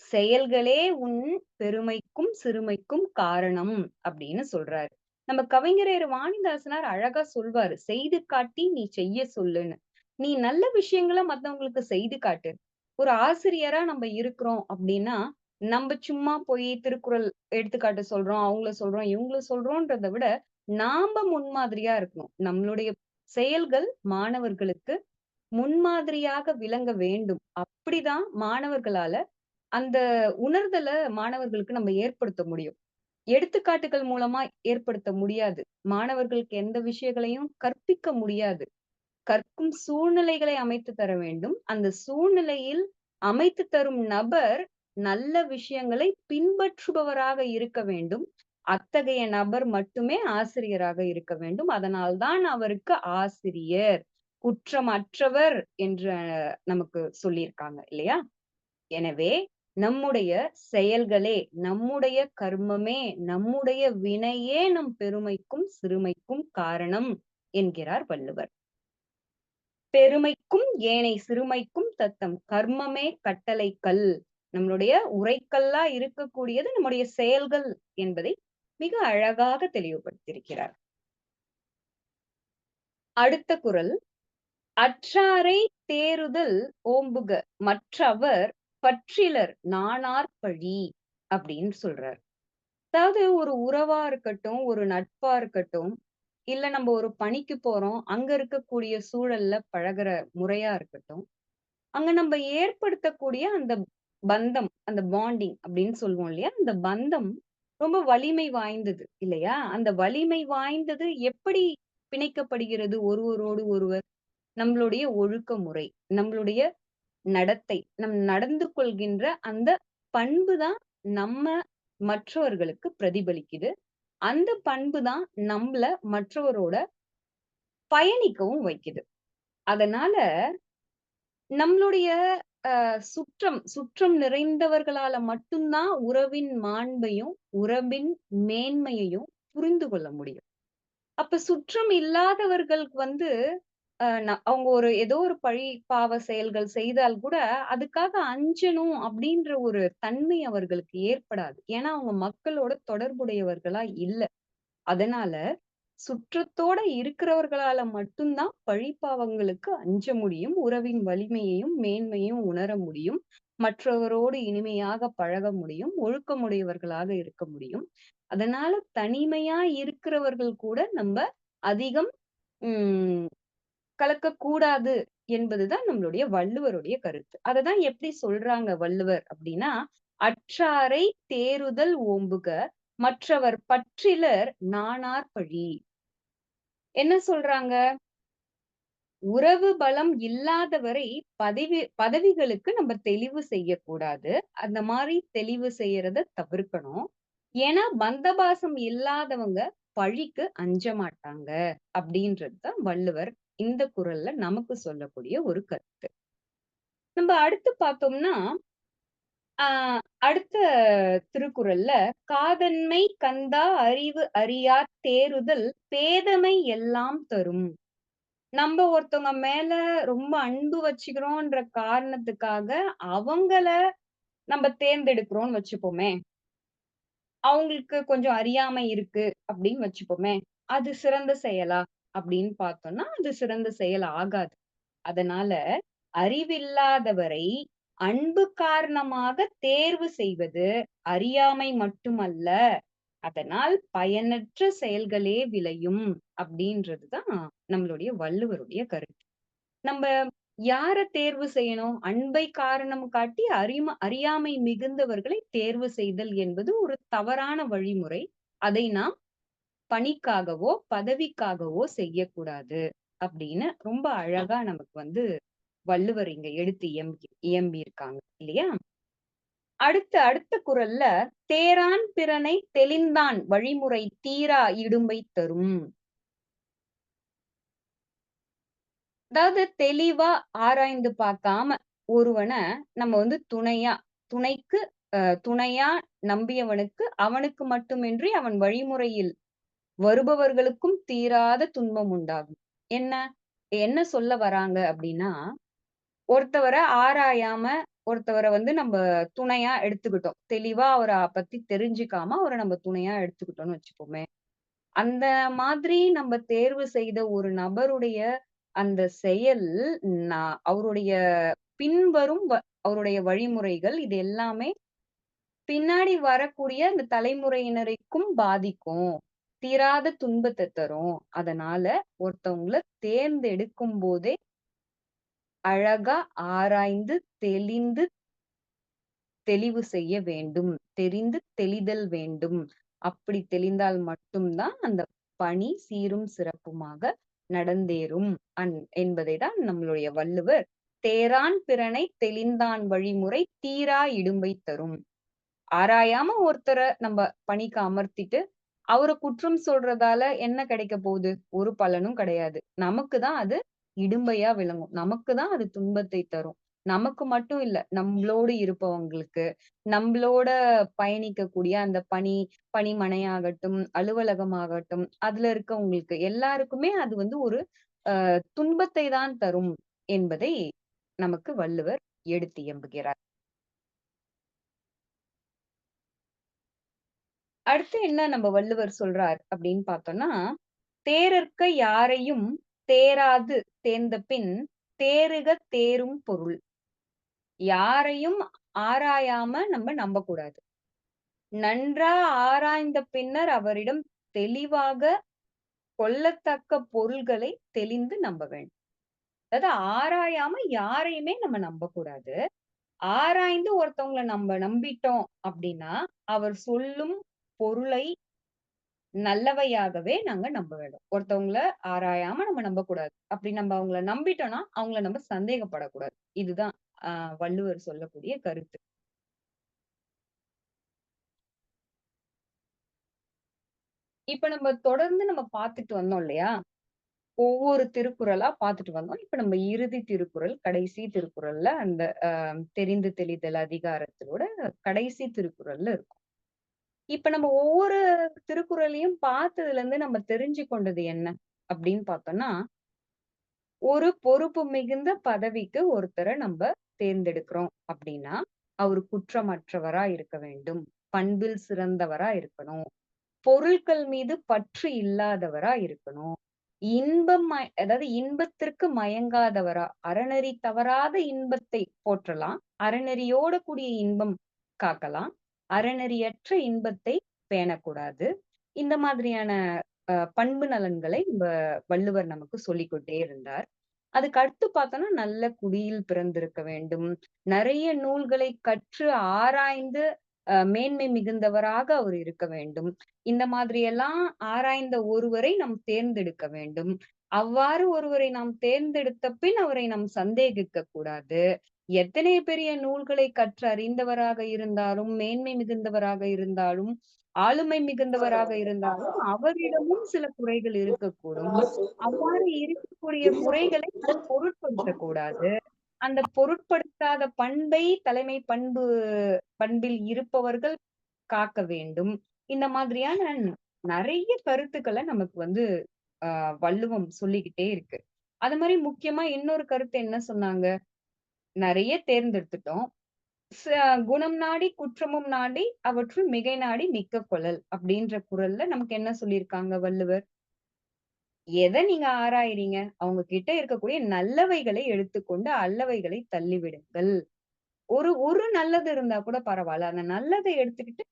செயல்களே உன் பெருமைக்கும் சிறுமைக்கும் காரணம் அப்படின்னு சொல்றாரு. நம்ம கவிஞர் வாணிதாசனார் அழகா சொல்வாரு, செய்து காட்டி நீ செய்ய சொல்லுன்னு. நீ நல்ல விஷயங்களை மத்தவங்களுக்கு செய்து காட்டு. ஒரு ஆசிரியரா நம்ம இருக்கிறோம் அப்படின்னா, நம்ம சும்மா போய் திருக்குறள் எடுத்துக்காட்டு சொல்றோம், அவங்கள சொல்றோம், இவங்கள சொல்றோம்ன்றதை விட நாம முன்மாதிரியா இருக்கணும். நம்மளுடைய செயல்கள் மாணவர்களுக்கு முன்மாதிரியாக விளங்க வேண்டும். அப்படிதான் மாணவர்களால அந்த உணர்தலை மாணவர்களுக்கு நம்ம ஏற்படுத்த முடியும். எடுத்துக்காட்டுகள் மூலமா ஏற்படுத்த முடியாது. மாணவர்களுக்கு எந்த விஷயங்களையும் கற்பிக்க முடியாது. கற்கும் சூழ்நிலைகளை அமைத்து தர வேண்டும். அந்த சூழ்நிலையில் அமைத்து தரும் நபர் நல்ல விஷயங்களை பின்பற்றுபவராக இருக்க வேண்டும். அத்தகைய நபர் மட்டுமே ஆசிரியராக இருக்க வேண்டும். அதனால்தான் அவருக்கு ஆசிரியர், குற்றமற்றவர் என்று நமக்கு சொல்லியிருக்காங்க இல்லையா? எனவே நம்முடைய செயல்களே, நம்முடைய கர்மமே, நம்முடைய வினையே நம் பெருமைக்கும் சிறுமைக்கும் காரணம் என்கிறார் வள்ளுவர். பெருமைக்கும் ஏனை சிறுமைக்கும் தத்தம் கர்மமே கட்டளை கல். நம்மளுடைய உரைக்கல்லா இருக்கக்கூடியது நம்முடைய செயல்கள் என்பதை மிக அழகாக தெளிவுபடுத்தியிருக்கிறார். அடுத்த குறள், அற்றாரை தேறுதல் ஓம்புக மற்றவர் பற்றிலர் நாணார் பழி அப்படின்னு சொல்றார். அதாவது ஒரு உறவா இருக்கட்டும், ஒரு நட்பா இருக்கட்டும், இல்ல நம்ம ஒரு பணிக்கு போறோம், அங்க இருக்கக்கூடிய சூழல்ல பழகுற முறையா இருக்கட்டும், அங்க நம்ம ஏற்படுத்தக்கூடிய அந்த பந்தம், அந்த பாண்டிங் அப்படின்னு சொல்லுவோம் இல்லையா? அந்த பந்தம் ரொம்ப வலிமை வாய்ந்தது இல்லையா? அந்த வலிமை வாய்ந்தது எப்படி பிணைக்கப்படுகிறது ஒருவரோடு ஒருவர்? நம்மளுடைய ஒழுக்க முறை, நம்மளுடைய நடத்தை, நம் நடந்து கொள்கின்ற அந்த பண்பு தான் நம்ம மற்றவர்களுக்கு பிரதிபலிக்குது. அந்த பண்பு தான் நம்மள மற்றவரோட பயணிக்கவும் வைக்குது. அதனால நம்மளுடைய சுற்றம் நிறைந்தவர்களால மட்டும்தான் உறவின் மாண்பையும், உறவின் மேன்மையையும் புரிந்து கொள்ள முடியும். அப்ப சுற்றம் இல்லாதவர்களுக்கு வந்து அவங்க ஏதோ ஒரு பழி பாவ செயல்கள் செய்தால் கூட அதுக்காக அஞ்சணும் அப்படின்ற ஒரு தன்மை அவர்களுக்கு ஏற்படாது. ஏன்னா அவங்க மக்களோட தொடர்புடையவர்களா இல்ல. அதனால சுற்றத்தோட இருக்கிறவர்களால மட்டும்தான் பழிபாவங்களுக்கு அஞ்ச முடியும். உறவின் வலிமையையும் மேன்மையும் உணர முடியும். மற்றவரோடு இனிமையாக பழக முடியும். ஒழுக்கமுடையவர்களாக இருக்க முடியும். அதனால தனிமையா இருக்கிறவர்கள் கூட நம்ம அதிகம் உம் கலக்கக்கூடாது என்பதுதான் நம்மளுடைய வள்ளுவருடைய கருத்து. அததான் எப்படி சொல்றாங்க வள்ளுவர் அப்படின்னா, "அற்றாரை தேறுதல் ஓம்புக மற்றவர் பற்றிலர் நாணார் பழி." என்ன சொல்றாங்க? உறவு பலம் இல்லாதவரை பதவிகளுக்கு நம்ம தெளிவு செய்யக்கூடாது. அந்த மாதிரி தெளிவு செய்யறத தவிர்க்கணும். ஏன்னா பந்தபாசம் இல்லாதவங்க பழிக்கு அஞ்ச மாட்டாங்க அப்படின்றதுதான் வள்ளுவர் இந்த குறள்ல நமக்கு சொல்லக்கூடிய ஒரு கருத்து. நம்ம அடுத்து பார்த்தோம்னா அடுத்த திருக்குறள்ல காதன்மை கந்தா அறிவு அறியா தேறுதல் பேதமை எல்லாம் தரும். நம்ம ஒருத்தவங்க மேல ரொம்ப அன்பு வச்சுக்கிறோம்ன்ற காரணத்துக்காக அவங்கள நம்ம தேர்ந்தெடுக்கிறோம்னு வச்சுப்போமே. அவங்களுக்கு கொஞ்சம் அறியாமை இருக்கு அப்படின்னு வச்சுப்போமே. அது சிறந்த செயலா அப்படின்னு பார்த்தோம்னா, அது சிறந்த செயல் ஆகாது. அதனால அறிவில்லாதவரை அன்பு காரணமாக தேர்வு செய்வது அறியாமை மட்டுமல்ல, அதனால் பயனற்ற செயல்களே விளையும் அப்படின்றதுதான் நம்மளுடைய வள்ளுவருடைய கருத்து. நம்ம யார தேர்வு செய்யணும்? அன்பை காரணம் காட்டி அறியாமை மிகுந்தவர்களை தேர்வு செய்தல் என்பது ஒரு தவறான வழிமுறை. அதை நாம் பணிக்காகவோ பதவிக்காகவோ செய்யக்கூடாது அப்படின்னு ரொம்ப அழகா நமக்கு வந்து வள்ளுவர் இங்க எடுத்து இயம்பி இருக்காங்க இல்லையா? அடுத்த குறள்ல தேரான் பிறனை தெளிந்தான் வழிமுறை தீரா இடும்பை தரும். அதாவது தெளிவா ஆராய்ந்து பார்க்காம ஒருவனை நம்ம வந்து துணைக்கு துணையா நம்பியவனுக்கு அவனுக்கு மட்டுமின்றி அவன் வழிமுறையில் வருபவர்களுக்கும் தீராத துன்பம் உண்டாகும். என்ன சொல்ல வராங்க அப்படின்னா, ஒருத்தவரை ஆராயாம ஒருத்தவரை வந்து நம்ம துணையா எடுத்துக்கிட்டோம். தெளிவா அவரை பத்தி தெரிஞ்சுக்காம அவரை நம்ம துணையா எடுத்துக்கிட்டோம்னு வச்சுப்போமே. அந்த மாதிரி நம்ம தேர்வு செய்த ஒரு நபருடைய அந்த செயல் அவருடைய பின்வரும் அவருடைய வழிமுறைகள் இது எல்லாமே பின்னாடி வரக்கூடிய அந்த தலைமுறையினருக்கும் பாதிக்கும். தீராத துன்பத்தை தரும். அதனால ஒருத்தவங்களை தேர்ந்தெடுக்கும் போதே அழகா ஆராய்ந்து தெளிந்து தெளிவு செய்ய வேண்டும். தெரிந்து தெளிதல் வேண்டும். அப்படி தெளிந்தால் மட்டும்தான் அந்த பணி சீரும் சிறப்புமாக நடந்தேறும் என்பதை தான் நம்மளுடைய வள்ளுவர் தேரான் பிறனை தெளிந்தான் வழிமுறை தீரா இடும்பை தரும். ஆராயாம ஒருத்தரை நம்ம பணிக்கு அமர்த்திட்டு அவரை குற்றம் சொல்றதால என்ன கிடைக்க போகுது? ஒரு பலனும் கிடையாது. நமக்குதான் அது இடும்பையா விளங்கும். நமக்குதான் அது துன்பத்தை தரும். நமக்கு மட்டும் இல்ல, நம்மளோடு இருப்பவங்களுக்கு, நம்மளோட பயணிக்கக்கூடிய அந்த பணிமனையாகட்டும், அலுவலகமாகட்டும், அதுல இருக்கவங்களுக்கு எல்லாருக்குமே அது வந்து ஒரு துன்பத்தை தான் தரும் என்பதை நமக்கு வள்ளுவர் எடுத்து இயம்புகிறார். அடுத்து என்ன நம்ம வள்ளுவர் சொல்றார் அப்படின்னு பார்த்தோம்னா, தேரற்க யாரையும் தேராது தேர்ந்த பின் தேறுக தேரும் பொருள். யாரையும் ஆராயாம நம்ம நம்பக்கூடாது. நன்றா ஆராய்ந்த பின்னர் அவரிடம் தெளிவாக கொள்ளத்தக்க பொருள்களை தெளிந்து நம்ப வேண்டும். அதாவது ஆராயாம யாரையுமே நம்ம நம்பக்கூடாது. ஆராய்ந்து ஒருத்தவங்களை நம்ம நம்பிட்டோம் அப்படின்னா அவர் சொல்லும் பொருளை நல்லவையாகவே நாங்க நம்ப வேண்டும். ஒருத்தவங்கள ஆராயாம நம்ம நம்பக்கூடாது. அப்படி நம்ம அவங்கள நம்பிட்டோம்னா அவங்கள நம்ம சந்தேகப்படக்கூடாது. இதுதான் வள்ளுவர் சொல்லக்கூடிய கருத்து. இப்ப நம்ம தொடர்ந்து நம்ம பார்த்துட்டு வந்தோம் இல்லையா? ஒவ்வொரு திருக்குறளா பார்த்துட்டு வந்தோம். இப்ப நம்ம இறுதி திருக்குறள், கடைசி திருக்குறள்ல அந்த தெரிந்து தெளிதல் அதிகாரத்தோட கடைசி திருக்குறள்ல இருக்கோம். இப்ப நம்ம ஒவ்வொரு திருக்குறளையும் பார்த்ததுல இருந்து நம்ம தெரிஞ்சு கொண்டது என்ன அப்படின்னு பார்த்தோம்னா, ஒரு பொறுப்பு மிகுந்த பதவிக்கு ஒருத்தர நம்ப தேர்ந்தெடுக்கிறோம் அப்படின்னா, அவரு குற்றமற்றவரா இருக்க வேண்டும். பண்பில் சிறந்தவரா இருக்கணும். பொருட்கள் மீது பற்று இல்லாதவரா இருக்கணும். அதாவது இன்பத்திற்கு மயங்காதவரா, அறநெறி தவறாத இன்பத்தை போற்றலாம். அறநெறியோட கூடிய இன்பம் காக்கலாம். அறநெறியற்ற இன்பத்தை பேணக்கூடாது. இந்த மாதிரியான பண்பு நலன்களை வள்ளுவர் நமக்கு சொல்லிக்கொண்டே இருந்தார். அதுக்கு அடுத்து பார்த்தோம்னா, நல்ல குடியில் பிறந்திருக்க வேண்டும். நிறைய நூல்களை கற்று ஆராய்ந்து மேன்மை மிகுந்தவராக அவர் இருக்க வேண்டும். இந்த மாதிரி எல்லாம் ஆராய்ந்த ஒருவரை நாம் தேர்ந்தெடுக்க வேண்டும். அவ்வாறு ஒருவரை நாம் தேர்ந்தெடுத்த பின் அவரை நாம் சந்தேகிக்க கூடாது. எத்தனை பெரிய நூல்களை கற்று அறிந்தவராக இருந்தாலும், மேன்மை மிகுந்தவராக இருந்தாலும், ஆளுமை மிகுந்தவராக இருந்தாலும், அவரிடமும் சில குறைகள் இருக்கக்கூடும். அவ்வாறு இருக்கக்கூடிய குறைகளை நாம் பொருட்படுத்தக் கூடாது. அந்த பொருட்படுத்தாத பண்பை தலைமை பண்பில் இருப்பவர்கள் காக்க வேண்டும். இந்த மாதிரியான நிறைய கருத்துக்களை நமக்கு வள்ளுவம் சொல்லிக்கிட்டே இருக்கு. அது மாதிரி முக்கியமா இன்னொரு கருத்து என்ன சொன்னாங்க? நிறைய தேர்ந்தெடுத்துட்டோம். குணம் நாடி குற்றமும் நாடி அவற்றுள் மிகை நாடி மிக்க கொளல் அப்படின்ற குறள்ல நமக்கு என்ன சொல்லியிருக்காங்க வள்ளுவர்? எதை நீங்க ஆராயறீங்க? அவங்க கிட்ட இருக்கக்கூடிய நல்லவைகளை எடுத்துக்கொண்டு அல்லவைகளை தள்ளிவிடுங்கள். ஒரு நல்லது இருந்தா கூட பரவாயில்ல. அந்த நல்லதை எடுத்துக்கிட்டு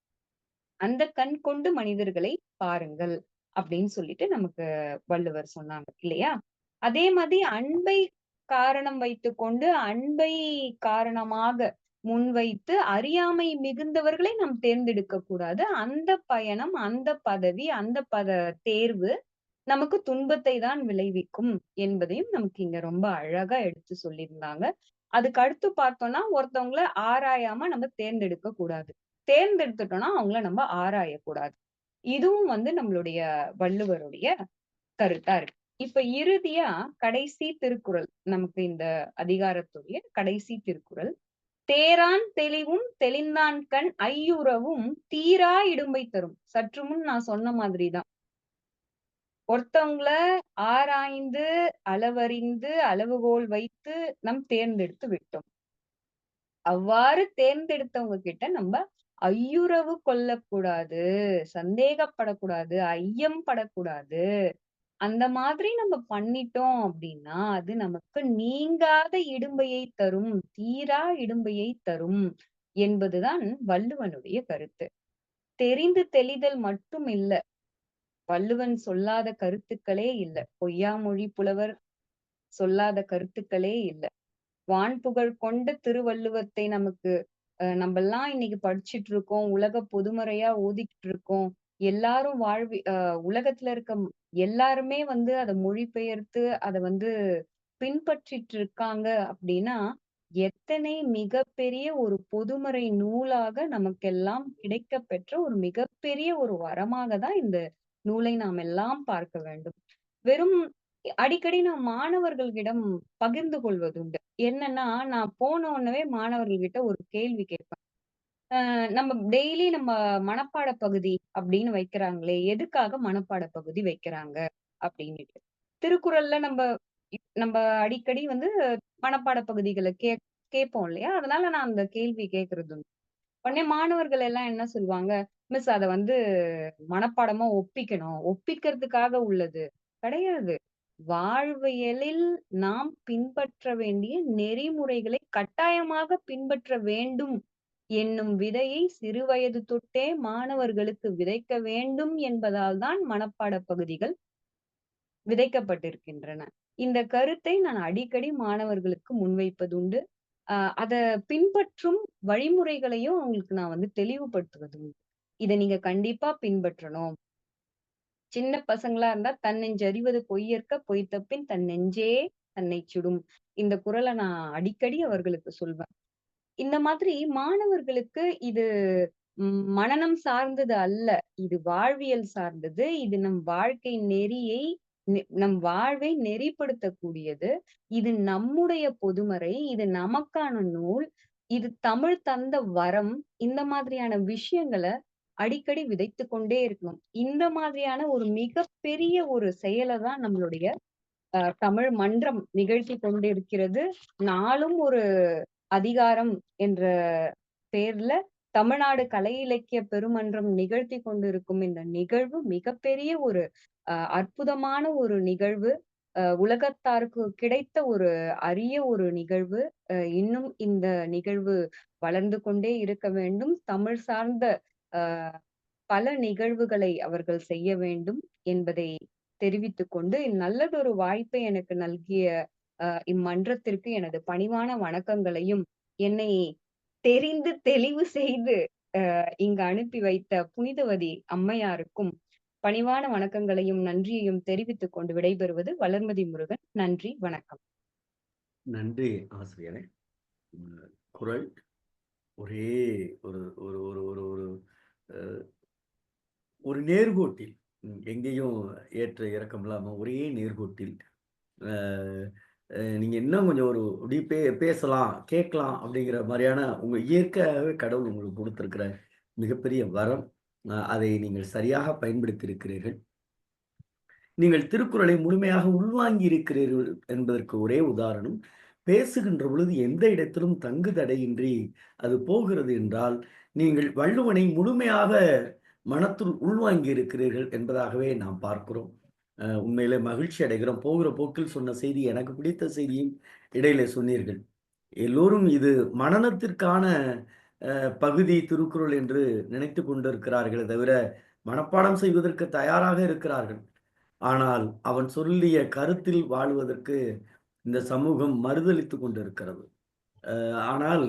அந்த கண் கொண்டு மனிதர்களை பாருங்கள் அப்படின்னு சொல்லிட்டு நமக்கு வள்ளுவர் சொன்னாங்க இல்லையா? அதே மாதிரி அன்பை காரணம் வைத்துக்கொண்டு அன்பை காரணமாக முன்வைத்து அறியாமை மிகுந்தவர்களை நாம் தேர்ந்தெடுக்க கூடாது. அந்த பயணம், அந்த பதவி, அந்த தேர்வு நமக்கு துன்பத்தை தான் விளைவிக்கும் என்பதையும் நமக்கு இங்க ரொம்ப அழகா எடுத்து சொல்லியிருந்தாங்க. அதுக்கு அடுத்து பார்த்தோம்னா, ஒருத்தவங்கள ஆராயாம நம்ம தேர்ந்தெடுக்க கூடாது. தேர்ந்தெடுத்துட்டோம்னா அவங்கள நம்ம ஆராயக்கூடாது. இதுவும் நம்மளுடைய வள்ளுவருடைய கருத்தா இருக்கு. இப்ப இறுதியா கடைசி திருக்குறள் நமக்கு இந்த அதிகாரத்துடைய கடைசி திருக்குறள். தேரான் தெளிவும் தெளிந்தான்கண் ஐயுறவும் தீரா இடும்பை தரும். சற்று முன் நான் சொன்ன மாதிரிதான். ஒருத்தவங்கள ஆராய்ந்து, அளவறிந்து, அளவுகோல் வைத்து நம் தேர்ந்தெடுத்து விட்டோம். அவ்வாறு தேர்ந்தெடுத்தவங்க கிட்ட நம்ம ஐயுறவு கொள்ளக்கூடாது, சந்தேகப்படக்கூடாது, ஐயம் படக்கூடாது. அந்த மாதிரி நம்ம பண்ணிட்டோம் அப்படின்னா, அது நமக்கு நீங்காத இடும்பையை தரும், தீரா இடும்பையை தரும் என்பதுதான் வள்ளுவனுடைய கருத்து. தெரிந்து தெளிதல் மட்டும் இல்ல. வள்ளுவன் சொல்லாத கருத்துக்களே இல்ல. பொய்யாமொழி புலவர் சொல்லாத கருத்துக்களே இல்ல. வான்புகழ் கொண்ட திருவள்ளுவத்தை நமக்கு நம்மெல்லாம் இன்னைக்கு படிச்சுட்டு இருக்கோம். உலக பொதுமறையா ஓதிக்கிட்டு இருக்கோம். எல்லாரும் உலகத்துல இருக்க எல்லாருமே அத மொழிபெயர்த்து அத பின்பற்றிட்டு இருக்காங்க அப்படின்னா, எத்தனை மிகப்பெரிய ஒரு பொதுமறை நூலாக நமக்கெல்லாம் கிடைக்கப் பெற்ற ஒரு மிகப்பெரிய ஒரு வரமாக தான் இந்த நூலை நாம் எல்லாம் பார்க்க வேண்டும். வெறும் அடிக்கடி நான் மாணவர்களிடம் பகிர்ந்து கொள்வதுண்டு. என்னன்னா, நான் போன உடனே மாணவர்கள்கிட்ட ஒரு கேள்வி கேட்பேன். நம்ம டெய்லி நம்ம மனப்பாட பகுதி அப்படின்னு வைக்கிறாங்களே, எதுக்காக மனப்பாட பகுதி வைக்கிறாங்க அப்படின்னுட்டு. திருக்குறள்ல நம்ம அடிக்கடி மனப்பாட பகுதிகளை கேட்போம் இல்லையா? அதனால நான் அந்த கேள்வி கேட்கறது உண்டு. உடனே மாணவர்கள் எல்லாம் என்ன சொல்லுவாங்க, மிஸ் அத மனப்பாடமா ஒப்பிக்கணும். ஒப்பிக்கிறதுக்காக உள்ளது கிடையாது. வாழ்வியலில் நாம் பின்பற்ற வேண்டிய நெறிமுறைகளை கட்டாயமாக பின்பற்ற வேண்டும் என்னும் விதையை சிறுவயது தொட்டே மாணவர்களுக்கு விதைக்க வேண்டும் என்பதால் தான் மனப்பாட பகுதிகள் விதைக்கப்பட்டிருக்கின்றன. இந்த கருத்தை நான் அடிக்கடி மாணவர்களுக்கு முன்வைப்பதுண்டு. அத பின்பற்றும் வழிமுறைகளையும் அவங்களுக்கு நான் தெளிவுபடுத்துவது உண்டு. இத நீங்க கண்டிப்பா பின்பற்றணும். சின்ன பசங்களா இருந்தா தன்னெஞ்சு அறிவது பொய்யற்க பொய்த்தபின் தன் நெஞ்சே தன்னை சுடும் இந்த குறளை நான் அடிக்கடி அவர்களுக்கு சொல்வேன். இந்த மாதிரி மாணவர்களுக்கு இது மனனம் சார்ந்தது அல்ல. இது வாழ்வியல் சார்ந்தது. இது நம் வாழ்க்கை நெறியை நம் வாழ்வை நெறிப்படுத்தக்கூடியது. இது நம்முடைய பொதுமறை. இது நமக்கான நூல். இது தமிழ் தந்த வரம். இந்த மாதிரியான விஷயங்கள அடிக்கடி விதைத்துக் கொண்டே இருக்கணும். இந்த மாதிரியான ஒரு மிகப்பெரிய ஒரு செயலை தான் நம்மளுடைய தமிழ் மன்றம் நிகழ்த்தி கொண்டிருக்கிறது. நாளும் ஒரு அதிகாரம் என்ற பேர்ல தமிழ்நாடு கலை இலக்கிய பெருமன்றம் நிகழ்த்தி கொண்டிருக்கும் இந்த நிகழ்வு மிகப்பெரிய ஒரு அற்புதமான ஒரு நிகழ்வு. உலகத்தாருக்கு கிடைத்த ஒரு அரிய ஒரு நிகழ்வு. இன்னும் இந்த நிகழ்வு வளர்ந்து கொண்டே இருக்க வேண்டும். தமிழ் சார்ந்த பல நிகழ்வுகளை அவர்கள் செய்ய வேண்டும் என்பதை தெரிவித்துக் கொண்டு நல்லதொரு வாய்ப்பை எனக்கு நல்கிய இம்மன்றத்திற்கு எனது பணிவான வணக்கங்களையும், என்னை தெரிந்து தெளிவு செய்து இங்கு அனுப்பி வைத்த புனிதவதி அம்மையாருக்கும் பணிவான வணக்கங்களையும் நன்றியையும் தெரிவித்துக் கொண்டு விடைபெறுவது வளர்மதி முருகன். நன்றி, வணக்கம். நன்றி ஆசிரியரே. குறள் ஒரே ஒரு ஒரு ஒரு ஒரு ஒரு ஒரு நேர்கோட்டில், எங்கேயும் ஏற்ற இறக்கம் இல்லாம ஒரே நேர்கோட்டில் நீங்க இன்னும் கொஞ்சம் ஒரு இப்படி பேசலாம், கேட்கலாம் அப்படிங்கிற மாதிரியான உங்க இயற்கையாகவே கடவுள் உங்களுக்கு கொடுத்திருக்கிற மிகப்பெரிய வரம். அதை நீங்கள் சரியாக பயன்படுத்தி இருக்கிறீர்கள். நீங்கள் திருக்குறளை முழுமையாக உள்வாங்கி இருக்கிறீர்கள் என்பதற்கு ஒரே உதாரணம், பேசுகின்ற பொழுது எந்த இடத்திலும் தங்கு தடையின்றி அது போகிறது என்றால், நீங்கள் வள்ளுவனை முழுமையாக மனத்துள் உள்வாங்கி இருக்கிறீர்கள் என்பதாகவே நாம் பார்க்கிறோம். உண்மையிலே மகிழ்ச்சி அடைகிறோம். போகிற போக்கில் சொன்ன செய்தி, எனக்கு பிடித்த செய்தியும் இடையிலே சொன்னீர்கள். எல்லோரும் இது மனனத்திற்கான பகுதி திருக்குறள் என்று நினைத்து கொண்டிருக்கிறார்களே தவிர, மனப்பாடம் செய்வதற்கு தயாராக இருக்கிறார்கள். ஆனால் அவன் சொல்லிய கருத்தில் வாழ்வதற்கு இந்த சமூகம் மறுதலித்து கொண்டிருக்கிறது. ஆனால்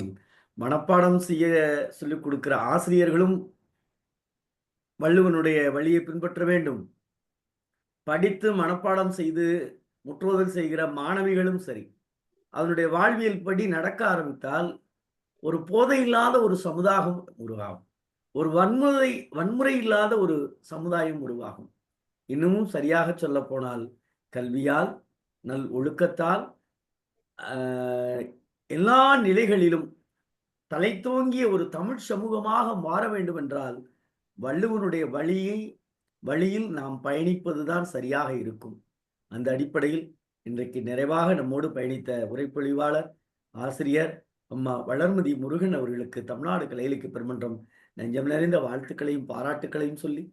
மனப்பாடம் செய்ய சொல்லிக் கொடுக்கிற ஆசிரியர்களும் வள்ளுவனுடைய வழியை பின்பற்ற வேண்டும். படித்து மனப்பாடம் செய்து முற்றுவதல் செய்கிற மாணவிகளும் சரி, அதனுடைய வாழ்வியல் படி நடக்க ஆரம்பித்தால் ஒரு போதை இல்லாத ஒரு சமுதாயம் உருவாகும். ஒரு வன்முறை இல்லாத ஒரு சமுதாயம் உருவாகும். இன்னமும் சரியாக சொல்ல போனால் கல்வியால், நல் ஒழுக்கத்தால், எல்லா நிலைகளிலும் தலைத்தோங்கிய ஒரு தமிழ் சமூகமாக மாற வேண்டும் என்றால் வள்ளுவனுடைய வழியில் நாம் பயணிப்பதுதான் சரியாக இருக்கும். அந்த அடிப்படையில் இன்றைக்கு நிறைவாக நம்மோடு பயணித்த உரைப்பொழிவாளர் ஆசிரியர் அம்மா வளர்மதி முருகன் அவர்களுக்கு தமிழ்நாடு கலை இலக்கிய பெருமன்றம் நெஞ்சம் நிறைந்த வாழ்த்துக்களையும் பாராட்டுக்களையும் சொல்லி,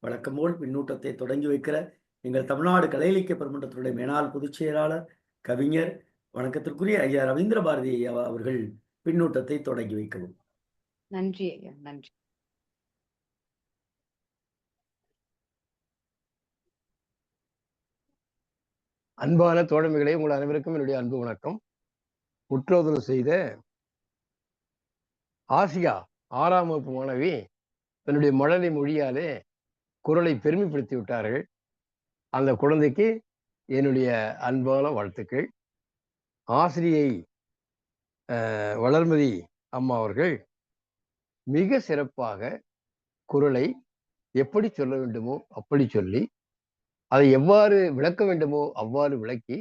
வழக்கம் போல் பின்னூட்டத்தை தொடங்கி வைக்கிற எங்கள் தமிழ்நாடு கலை இலக்கிய பெருமன்றத்தினுடைய மேனாள் பொதுச் செயலாளர் கவிஞர் வணக்கத்திற்குரிய ஐயா ரவீந்திர பாரதி ஐயா அவர்கள் பின்னூட்டத்தை தொடங்கி வைக்கவும். நன்றி ஐயா. நன்றி. அன்பான தோழமைகளே, உங்கள் அனைவருக்கும் என்னுடைய அன்பு வணக்கம். முற்றோதல் செய்த ஆசியா 6ஆம் வகுப்பு மாணவி தன்னுடைய மழலை மொழியாலே குறளை பெருமைப்படுத்தி விட்டார்கள். அந்த குழந்தைக்கு என்னுடைய அன்பான வாழ்த்துக்கள். ஆசிரியை வளர்மதி அம்மா அவர்கள் மிக சிறப்பாக குறளை எப்படி சொல்ல வேண்டுமோ அப்படி சொல்லி, அதை எவ்வாறு விளக்க வேண்டுமோ அவ்வாறு விளக்கி,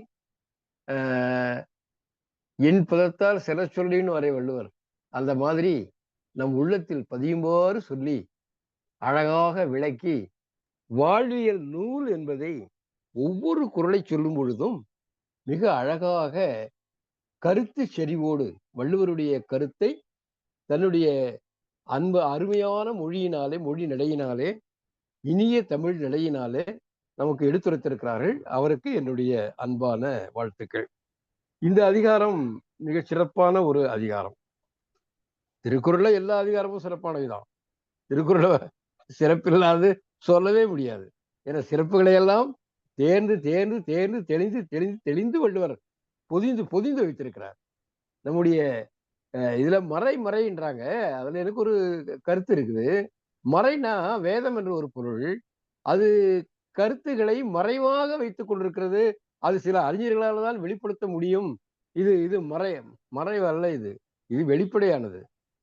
என் பதத்தால் சில சொல்லின்னு வரை வள்ளுவர், அந்த மாதிரி நம் உள்ளத்தில் பதியுமாறு சொல்லி அழகாக விளக்கி, வாழ்வியல் நூல் என்பதை ஒவ்வொரு குறளை சொல்லும் பொழுதும் மிக அழகாக கருத்து செறிவோடு வள்ளுவருடைய கருத்தை தன்னுடைய அருமையான மொழியினாலே, மொழி நடையினாலே, இனிய தமிழ் நிலையினாலே நமக்கு எடுத்துரைத்திருக்கிறார்கள். அவருக்கு என்னுடைய அன்பான வாழ்த்துக்கள். இந்த அதிகாரம் மிக சிறப்பான ஒரு அதிகாரம். திருக்குறள்ல எல்லா அதிகாரமும் சிறப்பானதுதான். திருக்குறளை சிறப்பில்லாது சொல்லவே முடியாது. என சிறப்புகளை எல்லாம் தேர்ந்து தேர்ந்து தேர்ந்து தெளிந்து தெளிந்து தெளிந்து வள்ளுவர் பொதிந்து வைத்திருக்கிறார். நம்முடைய இதுல மறைன்றாங்க. அதுல எனக்கு ஒரு கருத்து இருக்குது. மறைனா வேதம் என்ற ஒரு பொருள். அது கருத்துக்களை மறைவாக வைத்துக் கொண்டிருக்கிறது. அது சில அறிஞர்களால் தான் வெளிப்படுத்த முடியும் இது மறைவு அல்ல. இது வெளிப்படையானது.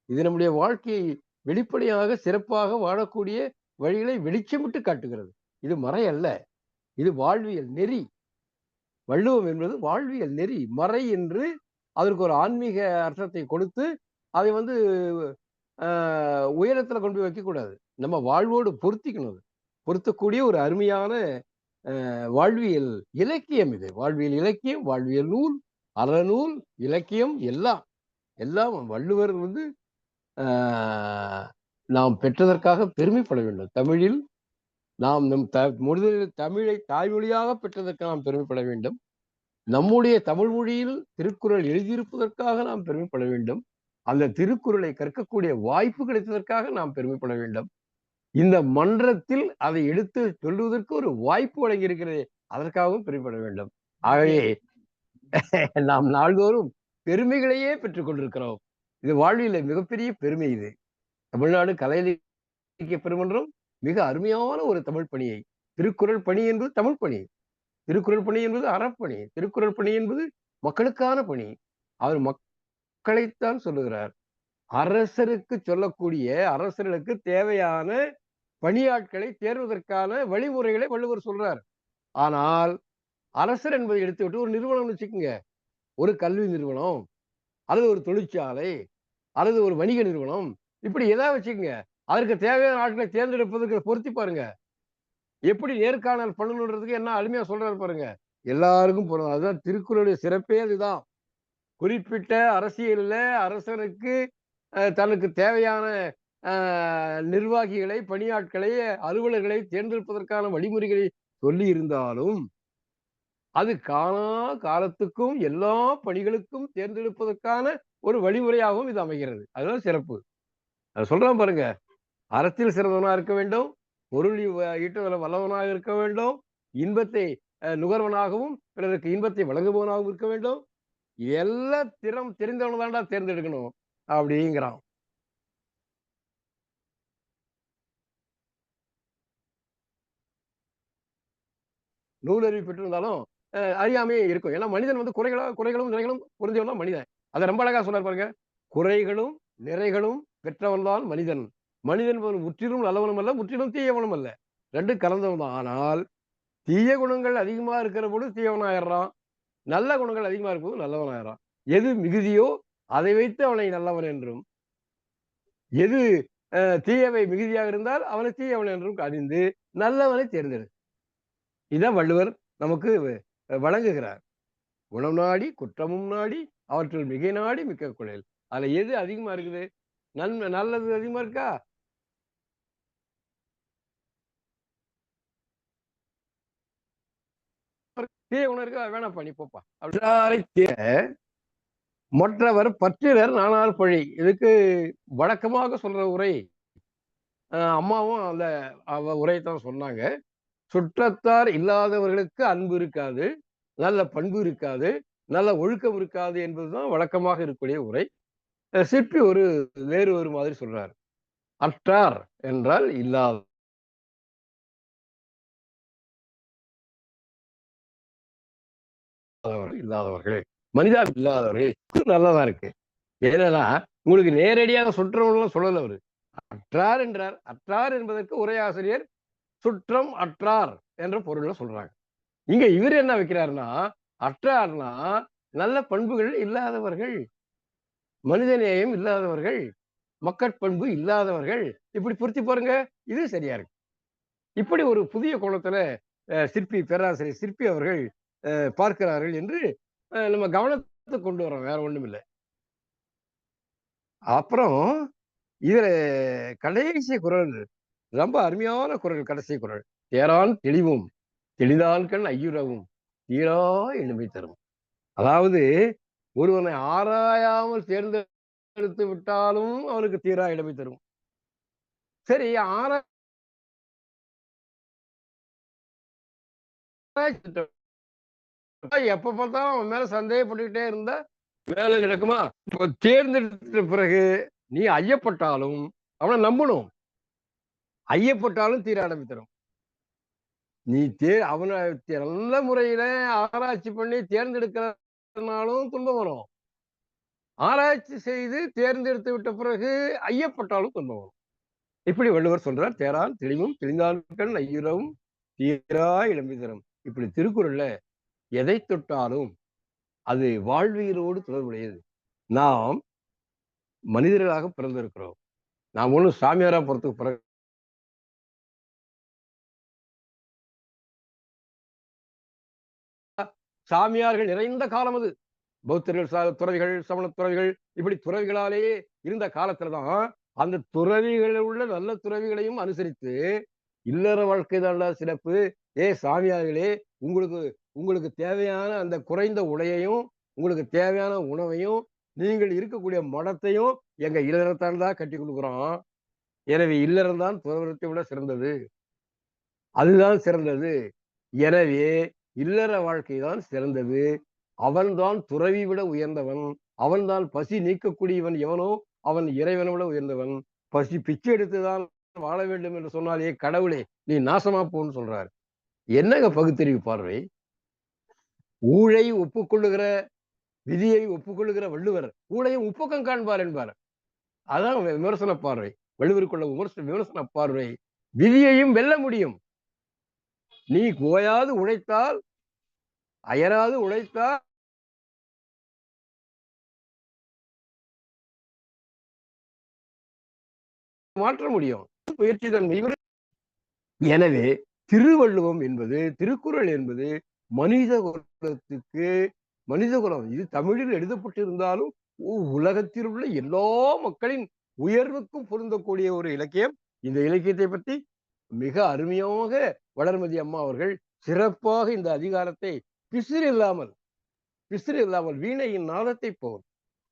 இது நம்முடைய வாழ்க்கையை வெளிப்படையாக சிறப்பாக வாழக்கூடிய வழிகளை வெளிச்சமிட்டு காட்டுகிறது. இது மறை அல்ல, இது வாழ்வியல் நெறி. வள்ளுவம் என்பது வாழ்வியல் நெறி. மறை என்று அதற்கு ஒரு ஆன்மீக அர்த்தத்தை கொடுத்து அதை உயரத்துல கொண்டு போய் வைக்கக்கூடாது. நம்ம வாழ்வோடு பொருத்திக்கணும். பொருத்தக்கூடிய ஒரு அருமையான வாழ்வியல் இலக்கியம் இது. வாழ்வியல் இலக்கியம், வாழ்வியல் நூல், அறநூல், இலக்கியம் எல்லாம் எல்லாம் வள்ளுவர் நாம் பெற்றதற்காக பெருமைப்பட வேண்டும். தமிழில் நாம் நம் தமிழை தாய்மொழியாக பெற்றதற்கு நாம் பெருமைப்பட வேண்டும். நம்முடைய தமிழ் மொழியில் திருக்குறள் எழுதியிருப்பதற்காக நாம் பெருமைப்பட வேண்டும். அந்த திருக்குறளை கற்கக்கூடிய வாய்ப்பு கிடைத்ததற்காக நாம் பெருமைப்பட வேண்டும். இந்த மன்றத்தில் அதை எடுத்து சொல்லுவதற்கு ஒரு வாய்ப்பு வழங்கியிருக்கிறது, அதற்காகவும் பெருமைப்பட வேண்டும். ஆகவே நாம் நாள்தோறும் பெருமைகளையே பெற்றுக் கொண்டிருக்கிறோம். இது வாழ்வியல மிகப்பெரிய பெருமை. இது தமிழ்நாடு கலை இலக்கிய பெருமன்றம் மிக அருமையான ஒரு தமிழ் பணியை, திருக்குறள் பணி என்பது தமிழ் பணி, திருக்குறள் பணி என்பது அறப்பணி, திருக்குறள் பணி என்பது மக்களுக்கான பணி. அவர் மக்களைத்தான் சொல்லுகிறார். அரசருக்கு சொல்லக்கூடிய, அரசர்களுக்கு தேவையான பணியாட்களை தேர்வதற்கான வழிமுறைகளை வள்ளுவர் சொல்றார். ஆனால் அரசர் என்பதை எடுத்துவிட்டு ஒரு நிறுவனம் வச்சுக்கோங்க, ஒரு கல்வி நிறுவனம் அல்லது ஒரு தொழிற்சாலை அல்லது ஒரு வணிக நிறுவனம், இப்படி ஏதாவது வச்சுக்கோங்க, அதற்கு தேவையான ஆட்களை தேர்ந்தெடுப்பதற்கு பொருத்தி பாருங்க. எப்படி நேர்காணல் பண்ணணுன்றதுக்கு என்ன அருமையா சொல்றாரு பாருங்க. எல்லாருக்கும் போறோம். அதுதான் திருக்குறளுடைய சிறப்பே. அதுதான் குறிப்பிட்ட அரசியலில் அரசனுக்கு தனக்கு தேவையான நிர்வாகிகளை, பணியாட்களை, அலுவலர்களை தேர்ந்தெடுப்பதற்கான வழிமுறைகளை சொல்லி இருந்தாலும் அது காலத்துக்கும் எல்லா பணிகளுக்கும் தேர்ந்தெடுப்பதற்கான ஒரு வழிமுறையாகவும் இது அமைகிறது. அதுதான் சிறப்பு. அது சொல்றான் பாருங்க. அறத்தில் சிறந்தவனாக இருக்க வேண்டும், பொருள் ஈட்டுவதில் வல்லவனாக இருக்க வேண்டும், இன்பத்தை நுகர்வனாகவும் பிறருக்கு இன்பத்தை வழங்குபவனாகவும் இருக்க வேண்டும். எல்லா தெரிந்தவனை தான்டா தேர்ந்தெடுக்கணும் அப்படிங்கிறான். நூலறிவு பெற்றிருந்தாலும் அறியாமையே இருக்கும். ஏன்னா மனிதன் குறைகளும் நிறைகளும் புரிஞ்சவன் தான் மனிதன். அதை ரொம்ப அழகா சொல்றாரு பாருங்க. குறைகளும் நிறைகளும் பெற்றவன் தான் மனிதன். மனிதன் முற்றிலும் நல்லவனும் அல்ல, முற்றிலும் தீயவனும் அல்ல, ரெண்டும் கலந்தவன் தான். ஆனால் தீய குணங்கள் அதிகமா இருக்கிற போது தீயவனாயிடுறான், நல்ல குணங்கள் அதிகமா இருக்கும்போது நல்லவனாயிடுறான். எது மிகுதியோ அதை வைத்து அவனை நல்லவன் என்றும், எது தீயவை மிகுதியாக இருந்தால் அவனை தீயவன் என்றும் அறிந்து நல்லவனை தேர்ந்தெடு. இதான் வள்ளுவர் நமக்கு வழங்குகிறார். குணம் நாடி குற்றமும் நாடி அவற்றுள் மிகை நாடி மிக்க குழல். அதுல எது அதிகமா இருக்குது? நல்லது அதிகமா இருக்கா? தீய குணம் இருக்கா? வேணாப்பா நீ போப்பா. மற்றவர் பற்றினர் நானார் பழி. இதுக்கு வழக்கமாக சொல்ற உரை அம்மாவும் அந்த உரையத்தான் சொன்னாங்க. சுற்றத்தார் இல்லாதவர்களுக்கு அன்பு இருக்காது, நல்ல பண்பு இருக்காது, நல்ல ஒழுக்கம் இருக்காது என்பதுதான் வழக்கமாக இருக்கக்கூடிய உரை. சிற்பி வேறு ஒரு மாதிரி சொல்றாரு. அற்றார் என்றால் இல்லாதவர்கள், மனிதா இல்லாதவர்கள் நல்லதா இருக்கு. ஏன்னா உங்களுக்கு நேரடியாக சுற்றவங்களும் சொல்லல அவரு. அற்றார் என்றார். அற்றார் என்பதற்கு உரையாசிரியர் சுற்றம் அற்றார் என்ற பொருள்ல சொல்றாங்க. இங்க இவர் என்ன வைக்கிறாருன்னா, அற்றார்னா நல்ல பண்புகள் இல்லாதவர்கள், மனிதநேயம் இல்லாதவர்கள், மக்கட்பண்பு இல்லாதவர்கள், இப்படி பொருத்தி பாருங்க. இது சரியா இருக்கு. இப்படி ஒரு புதிய கோணத்துல பேராசிரியர் சிற்பி அவர்கள் பார்க்கிறார்கள் என்று நம்ம கவனத்தை கொண்டு வரோம். வேற ஒண்ணும் இல்லை. அப்புறம் இதுல கடைசி குரல் ரொம்ப அருமையான குரல். கடைசி குரல், தேரான் தெளிவும் தெளிதான் கண் ஐயுறவும் தீரா எளிமை தரும். அதாவது ஒருவனை ஆராயாமல் தேர்ந்தெடுத்து விட்டாலும் அவனுக்கு தீரா இளமை தரும். சரி, எப்ப பார்த்தாலும் அவன் மேல சந்தேகப்பட்டுக்கிட்டே இருந்தா வேலை நடக்குமா? தேர்ந்தெடுத்த பிறகு நீ ஐயப்பட்டாலும் அவனை நம்பணும். ஐயப்பட்டாலும் தீர இளமை தரும். நீ அவனை நல்ல முறையில ஆராய்ச்சி பண்ணி தேர்ந்தெடுக்கிற இல்லைனாலும் துன்பம் வரும். ஆராய்ச்சி செய்து தேர்ந்தெடுத்து விட்ட பிறகு ஐயப்பட்டாலும் துன்பம் வரும். இப்படி வள்ளுவர் சொல்றார். தேரான் தெளிவும் தெளிந்தான்கண் ஐயுறவும் தீரா இளம்பிதரம். இப்படி திருக்குறள்ல எதை தொட்டாலும் அது வாழ்வியலோடு தொடர்புடையது. நாம் மனிதர்களாக பிறந்திருக்கிறோம். நாம் ஒண்ணும் சாமியாரா போறதுக்கு பிறகு சாமியார்கள் நிறைந்த காலம் அது. பௌத்தர்கள், துறவிகள், சமண துறவிகள், இப்படி துறவிகளாலேயே இருந்த காலத்துலதான் அந்த துறவிகளில் உள்ள நல்ல துறவிகளையும் அனுசரித்து இல்லற வாழ்க்கை தான் சிறப்பு. சாமியார்களே, உங்களுக்கு உங்களுக்கு தேவையான அந்த குறைந்த உடையையும் உங்களுக்கு தேவையான உணவையும் நீங்கள் இருக்கக்கூடிய மடத்தையும் எங்க இல்லறத்தான் தான் கட்டி கொடுக்குறோம். எனவே இல்லறம் தான் துறவரத்தை விட சிறந்தது. அதுதான் சிறந்தது. எனவே இல்லற வாழ்க்கை தான் சிறந்தது. அவன்தான் துறவி விட உயர்ந்தவன். அவன்தான் பசி நீக்கக்கூடியவன் எவனோ அவன் இறைவனை விட உயர்ந்தவன். பசி பிச்சை எடுத்துதான் வாழ வேண்டும் என்று சொன்னாலே கடவுளே நீ நாசமா போன்னு சொல்றாரு. என்னங்க பகுத்தறிவு பார்வை! ஊழை ஒப்புக்கொள்ளுகிற விதியை ஒப்புக்கொள்ளுகிற வள்ளுவர் ஊழையும் உப்பக்கம் காண்பார் என்பார். அதான் விமர்சன பார்வை. வள்ளுவருக்குள்ள விமர்சன பார்வை. விதியையும் வெல்ல முடியும். நீ ஓயாது உழைத்தால், அயராது உழைத்தால் மாற்ற முடியும். முயற்சி தன்மை. எனவே திருவள்ளுவம் என்பது, திருக்குறள் என்பது மனித குலம். இது தமிழில் எழுதப்பட்டிருந்தாலும் உலகத்தில் உள்ள எல்லா மக்களின் உயர்வுக்கும் பொருந்தக்கூடிய ஒரு இலக்கியம். இந்த இலக்கியத்தை பற்றி மிக அருமையாக வளர்மதி அம்மா அவர்கள் சிறப்பாக இந்த அதிகாரத்தை பிசிறு இல்லாமல் வீணையின் நாதத்தை போல்,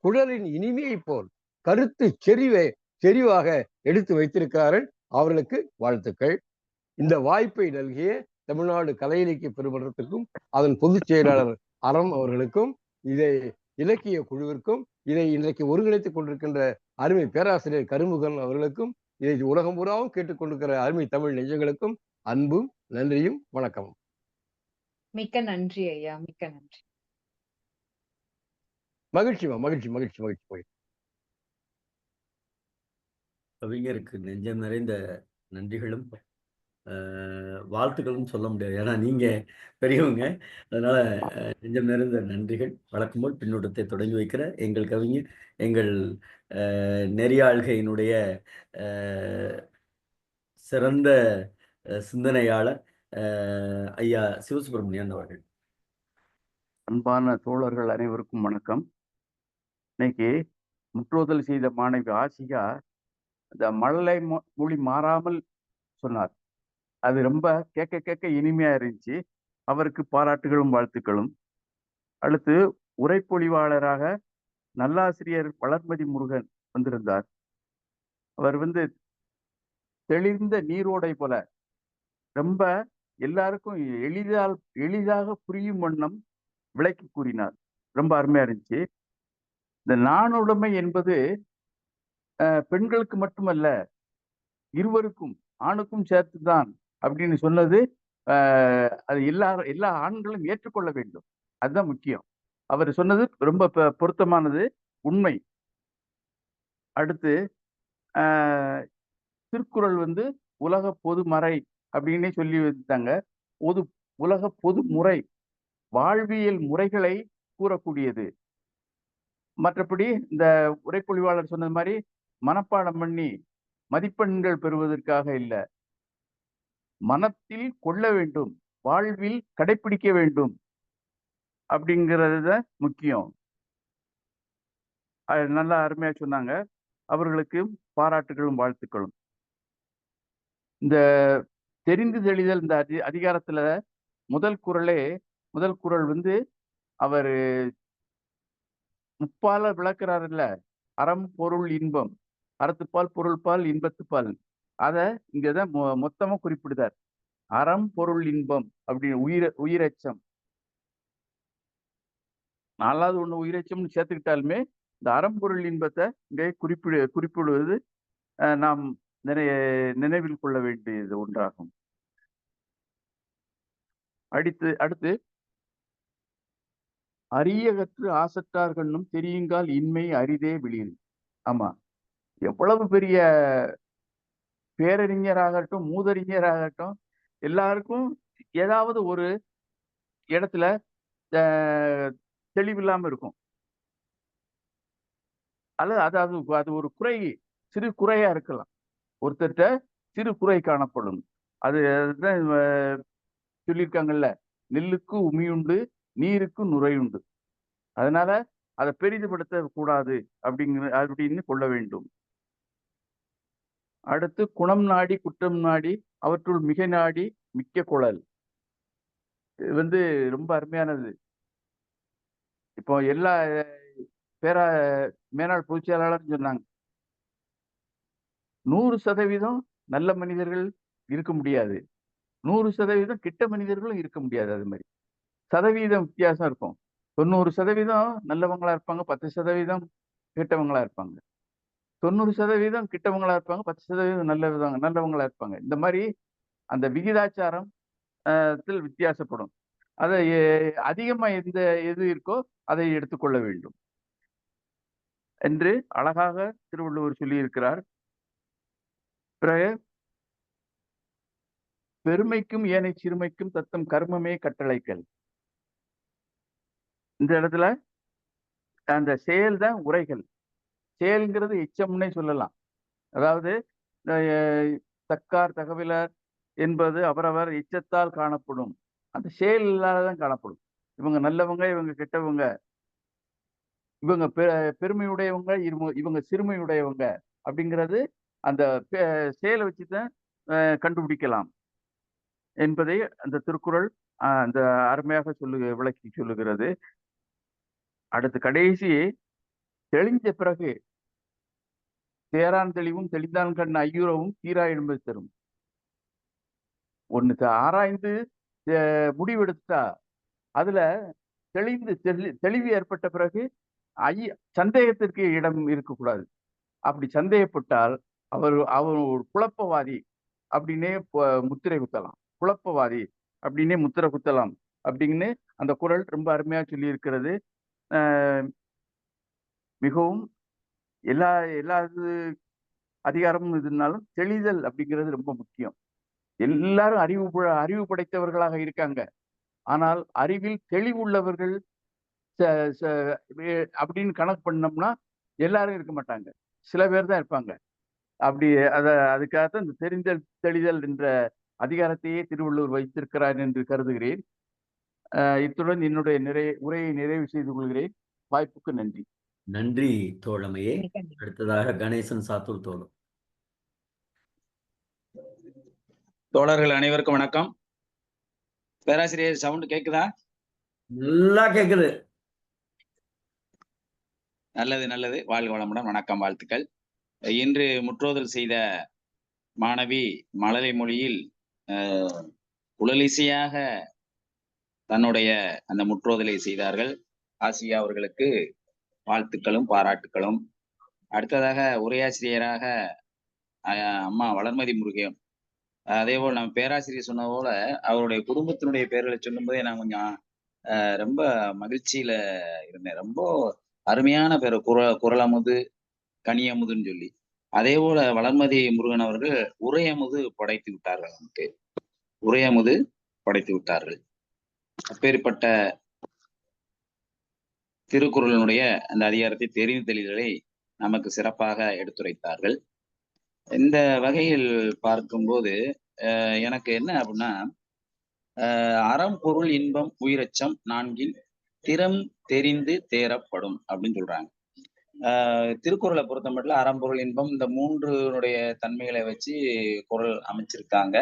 குழலின் இனிமையை போல் கருத்து செறிவாக எடுத்து வைத்திருக்கிறார்கள். அவர்களுக்கு வாழ்த்துக்கள். இந்த வாய்ப்பை நல்கிய தமிழ்நாடு கலை இலக்கிய பெருமன்றத்துக்கும் அதன் பொதுச் செயலாளர் அறம் அவர்களுக்கும் இதை இலக்கிய குழுவிற்கும் இதை இன்றைக்கு ஒருங்கிணைத்துக் கொண்டிருக்கின்ற அருமை பேராசிரியர் கருமுகன் அவர்களுக்கும் இதை உலகம் பூராவும் கேட்டுக்கொண்டிருக்கிற அருமை தமிழ் நெஞ்சங்களுக்கும் அன்பும் நன்றியும் வணக்கமும். மிக்க நன்றி ஐயா, மிக்க நன்றி. மகிழ்ச்சி. கவிஞருக்கு நெஞ்சம் நிறைந்த நன்றிகளும் வாழ்த்துக்களும் சொல்ல முடியாது. ஏன்னா நீங்க பெரியவங்க. அதனால நெஞ்சம் நிறைந்த நன்றிகள். வழக்கம் போல் பின்னூட்டத்தை தொடங்கி வைக்கிற எங்கள் கவிஞர், எங்கள் நெறியாள்கையினுடைய சிறந்த சிந்தனையாளர் ஐயா சிவசுப்பிரமணியன் அவர்கள். அன்பான தோழர்கள் அனைவருக்கும் வணக்கம். இன்னைக்கு முற்றுதல் செய்த மாணவி ஆசிகா இந்த மழலை மொழி மாறாமல் சொன்னார். அது ரொம்ப கேட்க இனிமையா இருந்துச்சு. அவருக்கு பாராட்டுகளும் வாழ்த்துக்களும். அடுத்து உரைப்பொழிவாளராக நல்லாசிரியர் வளர்மதி முருகன் வந்திருந்தார். அவர் தெளிந்த நீரோடை போல ரொம்ப எல்லாருக்கும் எளிதாக புரியும் வண்ணம் விளக்கி கூறினார். ரொம்ப அருமையா இருந்துச்சு. இந்த நாணுடைமை என்பது பெண்களுக்கு மட்டுமல்ல, இருவருக்கும், ஆணுக்கும் சேர்த்துதான் அப்படின்னு சொன்னது. அது எல்லா ஆண்களும் ஏற்றுக்கொள்ள வேண்டும். அதுதான் முக்கியம். அவர் சொன்னது ரொம்ப பொருத்தமானது, உண்மை. அடுத்து திருக்குறள் உலக பொதுமறை அப்படின்னு சொல்லி வந்தாங்க. உலக பொதுமுறை, வாழ்வியல் முறைகளை கூறக்கூடியது. மற்றபடி இந்த உரைப்பொழிவாளர் சொன்னது மாதிரி மனப்பாடம் பண்ணி மதிப்பெண்கள் பெறுவதற்காக இல்லை, மனத்தில் கொள்ள வேண்டும், வாழ்வில் கடைபிடிக்க வேண்டும் அப்படிங்கிறது முக்கியம். நல்லா அருமையா சொன்னாங்க. அவர்களுக்கு பாராட்டுகளும் வாழ்த்துக்களும். இந்த தெரிந்து தெளிதல் இந்த அதிகாரத்துல முதல் குறள் அவர் முப்பால விளக்குறாரு இல்ல, அறம் பொருள் இன்பம், அறத்துப்பால் பொருள்பால் இன்பத்துப்பால். அத இங்கதான் மொத்தமா குறிப்பிடுதார். அறம் பொருள் இன்பம் அப்படின்னு உயிரச்சம். நாலாவது ஒண்ணு உயிரச்சம்னு சேர்த்துக்கிட்டாலுமே இந்த அறம்பொருள் இன்பத்தை இங்கே குறிப்பிடுவது நாம் நினைவில் கொள்ள வேண்டியது ஒன்றாகும். அடுத்து அரிய கற்று ஆசற்றார் கண்ணும் தெரியுங்கால் இன்மை அரிதே விளிர். ஆமா, எவ்வளவு பெரிய பேரறிஞராகட்டும் மூதறிஞராகட்டும் எல்லாருக்கும் ஏதாவது ஒரு இடத்துல தெளிவில்லாம இருக்கும். அல்லது அது ஒரு குறை, சிறு குறையா இருக்கலாம். ஒருத்தர்கிட்ட சிறு குறை காணப்படும். அது சொல்லியிருக்காங்கல்ல, நெல்லுக்கு உமியுண்டு நீருக்கு நுரையுண்டு. அதனால அதை பெரிதுபடுத்த கூடாது அப்படின்னு கொள்ள வேண்டும். அடுத்து குணம் நாடி குற்றம் நாடி அவற்றுள் மிக நாடி மிக்க குழல். இது ரொம்ப அருமையானது. இப்போ எல்லா மேனாள் பொதுச் செயலாளர் சொன்னாங்க, 100% நல்ல மனிதர்கள் இருக்க முடியாது, 100% கெட்ட மனிதர்களும் இருக்க முடியாது. அது மாதிரி சதவீதம் வித்தியாசம் இருக்கும். 90% நல்லவங்களா இருப்பாங்க, 10% கெட்டவங்களா இருப்பாங்க. 90% கெட்டவங்களா இருப்பாங்க, 10% நல்லவங்களா இருப்பாங்க. இந்த மாதிரி அந்த விகிதாச்சாரம் வித்தியாசப்படும். அதை அதிகமா எது இருக்கோ அதை எடுத்துக்கொள்ள வேண்டும் என்று அழகாக திருவள்ளுவர் சொல்லியிருக்கிறார். பிறகு பெருமைக்கும் ஏனை சிறுமைக்கும் தத்தம் கர்மமே கட்டளைக்கல். இந்த இடத்துல அந்த செயல் தான் உரைகள். செயல்ங்கிறது எச்சம்னே சொல்லலாம். அதாவது தக்கார் தகவலர் என்பது அவரவர் எச்சத்தால் காணப்படும். அந்த செயல் இல்லாததான் காணப்படும். இவங்க நல்லவங்க, இவங்க கெட்டவங்க, இவங்க பெருமையுடையவங்க, இவங்க சிறுமையுடையவங்க அப்படிங்கிறது அந்த செயலை வச்சுதான் கண்டுபிடிக்கலாம் என்பதை அந்த திருக்குறள் அந்த அருமையாக விளக்கி சொல்லுகிறது. அடுத்து கடைசி, தெளிஞ்ச பிறகு தேரான் தெளிவும் தெளிந்தான் கண் ஐயுறவும் தீரா என்பது தரும். ஒண்ணு ஆராய்ந்து முடிவெடுத்தா அதுல தெளிவு ஏற்பட்ட பிறகு சந்தேகத்திற்கு இடம் இருக்கக்கூடாது. அப்படி சந்தேகப்பட்டால் அவர் ஒரு குழப்பவாதி அப்படின்னே முத்திரை குத்தலாம். குழப்பவாதி அப்படின்னே முத்திரை குத்தலாம் அப்படின்னு அந்த குறள் ரொம்ப அருமையா சொல்லி இருக்கிறது. மிகவும் எல்லா அதிகாரமும் இருந்தாலும் தெளிதல் அப்படிங்கிறது ரொம்ப முக்கியம். எல்லாரும் அறிவு படைத்தவர்களாக இருக்காங்க. ஆனால் அறிவில் தெளிவுள்ளவர்கள் அப்படின்னு கணக்கு பண்ணோம்னா எல்லாரும் இருக்க மாட்டாங்க, சில பேர் தான் இருப்பாங்க. அப்படி அதுக்காகத்தான் இந்த தெரிந்தல் தெளிதல் என்ற அதிகாரத்தையே திருவள்ளுவர் வைத்திருக்கிறார் என்று கருதுகிறேன். இத்துடன் என்னுடைய உரையை நிறைவு செய்து கொள்கிறேன். வாய்ப்புக்கு நன்றி. நன்றி தோழமையே. அடுத்ததாக கணேசன் சாத்தூர் தோழர். தோழர்கள் அனைவருக்கும் வணக்கம். பேராசிரியர் சவுண்ட் கேக்குதா? நல்லா கேக்குது. நல்லது. வாழ்க வளமுடன். வணக்கம், வாழ்த்துக்கள். இன்று முற்றோதல் செய்த மாணவி மழலை மொழியில் உளலிசையாக தன்னுடைய அந்த முற்றோதலை செய்தார்கள். ஆசியா அவர்களுக்கு வாழ்த்துக்களும் பாராட்டுக்களும். அடுத்ததாக உரையாசிரியராக அம்மா வளர்மதி முருகன், அதே போல் நம்ம பேராசிரியர் சொன்ன போல அவருடைய குடும்பத்தினுடைய பெயர்களை சொல்லும் போதே நான் கொஞ்சம் ரொம்ப மகிழ்ச்சியில இருந்தேன். ரொம்ப அருமையான பேர், குரலமுது கனியமுதுன்னு சொல்லி. அதே போல வளர்மதி முருகன் அவர்கள் உரையமுது படைத்து விட்டார்கள். நமக்கு உரையமுது படைத்து விட்டார்கள். அப்பேற்பட்ட திருக்குறளினுடைய அந்த அதிகாரத்தை தெரிந்து தெளிதலை நமக்கு சிறப்பாக எடுத்துரைத்தார்கள். இந்த வகையில் பார்க்கும்போது எனக்கு என்ன அப்படின்னா, அறம் பொருள் இன்பம் உயிரச்சம் நான்கின் திறம் தெரிந்து தேரப்படும் அப்படின்னு சொல்றாங்க. திருக்குறளை பொறுத்த மட்டும் அறம் பொருள் இன்பம் இந்த மூன்றுனுடைய தன்மைகளை வச்சு குறள் அமைச்சிருக்காங்க.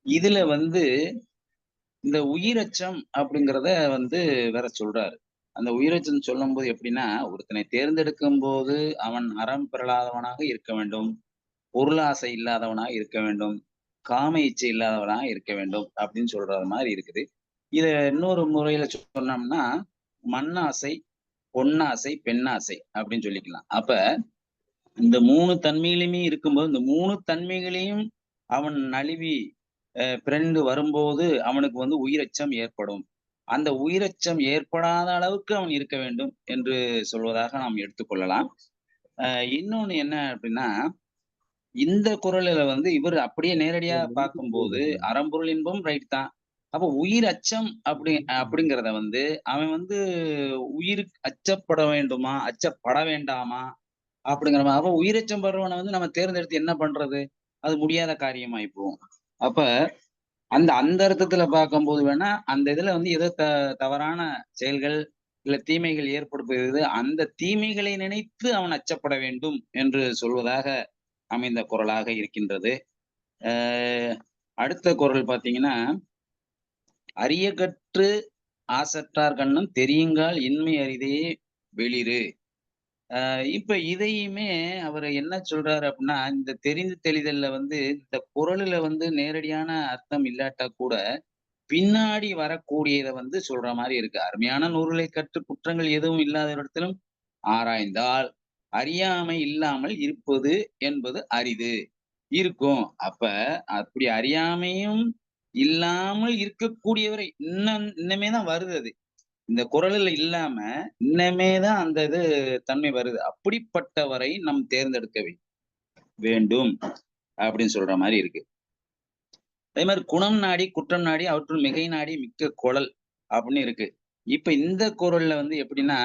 இதுல இந்த உயிரச்சம் அப்படிங்கிறத வேற சொல்றாரு. அந்த உயிரச்சம் சொல்லும் போது எப்படின்னா, ஒருத்தனை தேர்ந்தெடுக்கும் போது அவன் அறம் பெறலாதவனாக இருக்க வேண்டும், பொருளாசை இல்லாதவனாக இருக்க வேண்டும், காம இச்சை இல்லாதவனாக இருக்க வேண்டும் அப்படின்னு சொல்றது மாதிரி இருக்குது. இத இன்னொரு முறையில சொன்னோம்னா, மண்ணாசை, பொன்னாசை, பெண்ணாசை அப்படின்னு சொல்லிக்கலாம். அப்ப இந்த 3 தன்மையிலுமே இருக்கும்போது இந்த 3 தன்மைகளையும் அவன் நழுவி பிறந்து வரும்போது அவனுக்கு உயிரச்சம் ஏற்படும். அந்த உயிரச்சம் ஏற்படாத அளவுக்கு அவன் இருக்க வேண்டும் என்று சொல்வதாக நாம் எடுத்துக்கொள்ளலாம். இன்னொன்னு என்ன அப்படின்னா, இந்த குறளுல வந்து இவரு அப்படியே நேரடியா பார்க்கும்போது, அறம்பொருள் இன்பம் ரைட் தான். அப்போ உயிர் அச்சம் அப்படிங்கிறத வந்து, அவன் வந்து உயிருக்கு அச்சப்பட வேண்டுமா? அச்சப்பட வேண்டாமா? அப்படிங்கிற அப்ப உயிரச்சம் படுறவன வந்து நம்ம தேர்ந்தெடுத்து என்ன பண்றது? அது முடியாத காரியமாயி போகும். அப்ப அந்த அந்த அர்த்தத்துல பார்க்கும்போது வேணா, அந்த இதுல வந்து ஏதோ தவறான செயல்கள், இல்ல தீமைகள் ஏற்படுத்துகிறது. அந்த தீமைகளை நினைத்து அவன் அச்சப்பட வேண்டும் என்று சொல்வதாக அமைந்த குறளாக இருக்கின்றது. அ அடுத்த குறள் பார்த்தீங்கன்னா, "அரிய கற்று ஆசற்றார் கண்ணும் தெரியுங்கால் இன்மை அரிதே வெளிறு." இப்ப இதையுமே அவரு என்ன சொல்றாரு அப்டின்னா, இந்த தெரிந்து தெளிதல்ல வந்து இந்த குறளுல வந்து நேரடியான அர்த்தம் இல்லாட்டா கூட, பின்னாடி வரக்கூடியத வந்து சொல்ற மாரி இருக்கு. "அருமையான நூல்களை கற்று குற்றங்கள் எதுவும் இல்லாத இடத்திலும் ஆராய்ந்தால், அறியாமை இல்லாமல் இருப்பது என்பது அரிது." இருக்கும். அப்ப அப்படி அறியாமையும் இல்லாமல் இருக்கக்கூடியவரை இன்னமே தான் வருது அது. இந்த குறளுல இல்லாம, இன்னமே தான் அந்த இது தன்மை வருது. அப்படிப்பட்டவரை நம் தேர்ந்தெடுக்க வேண்டும் அப்படின்னு சொல்ற மாரி இருக்கு. அதே மாரி குணம் நாடி, குற்றம் நாடி, அவற்றுள் மிகை நாடி மிக்க கொளல் அப்படின்னு இருக்கு. இப்ப இந்த குறள்ல வந்து எப்படின்னா,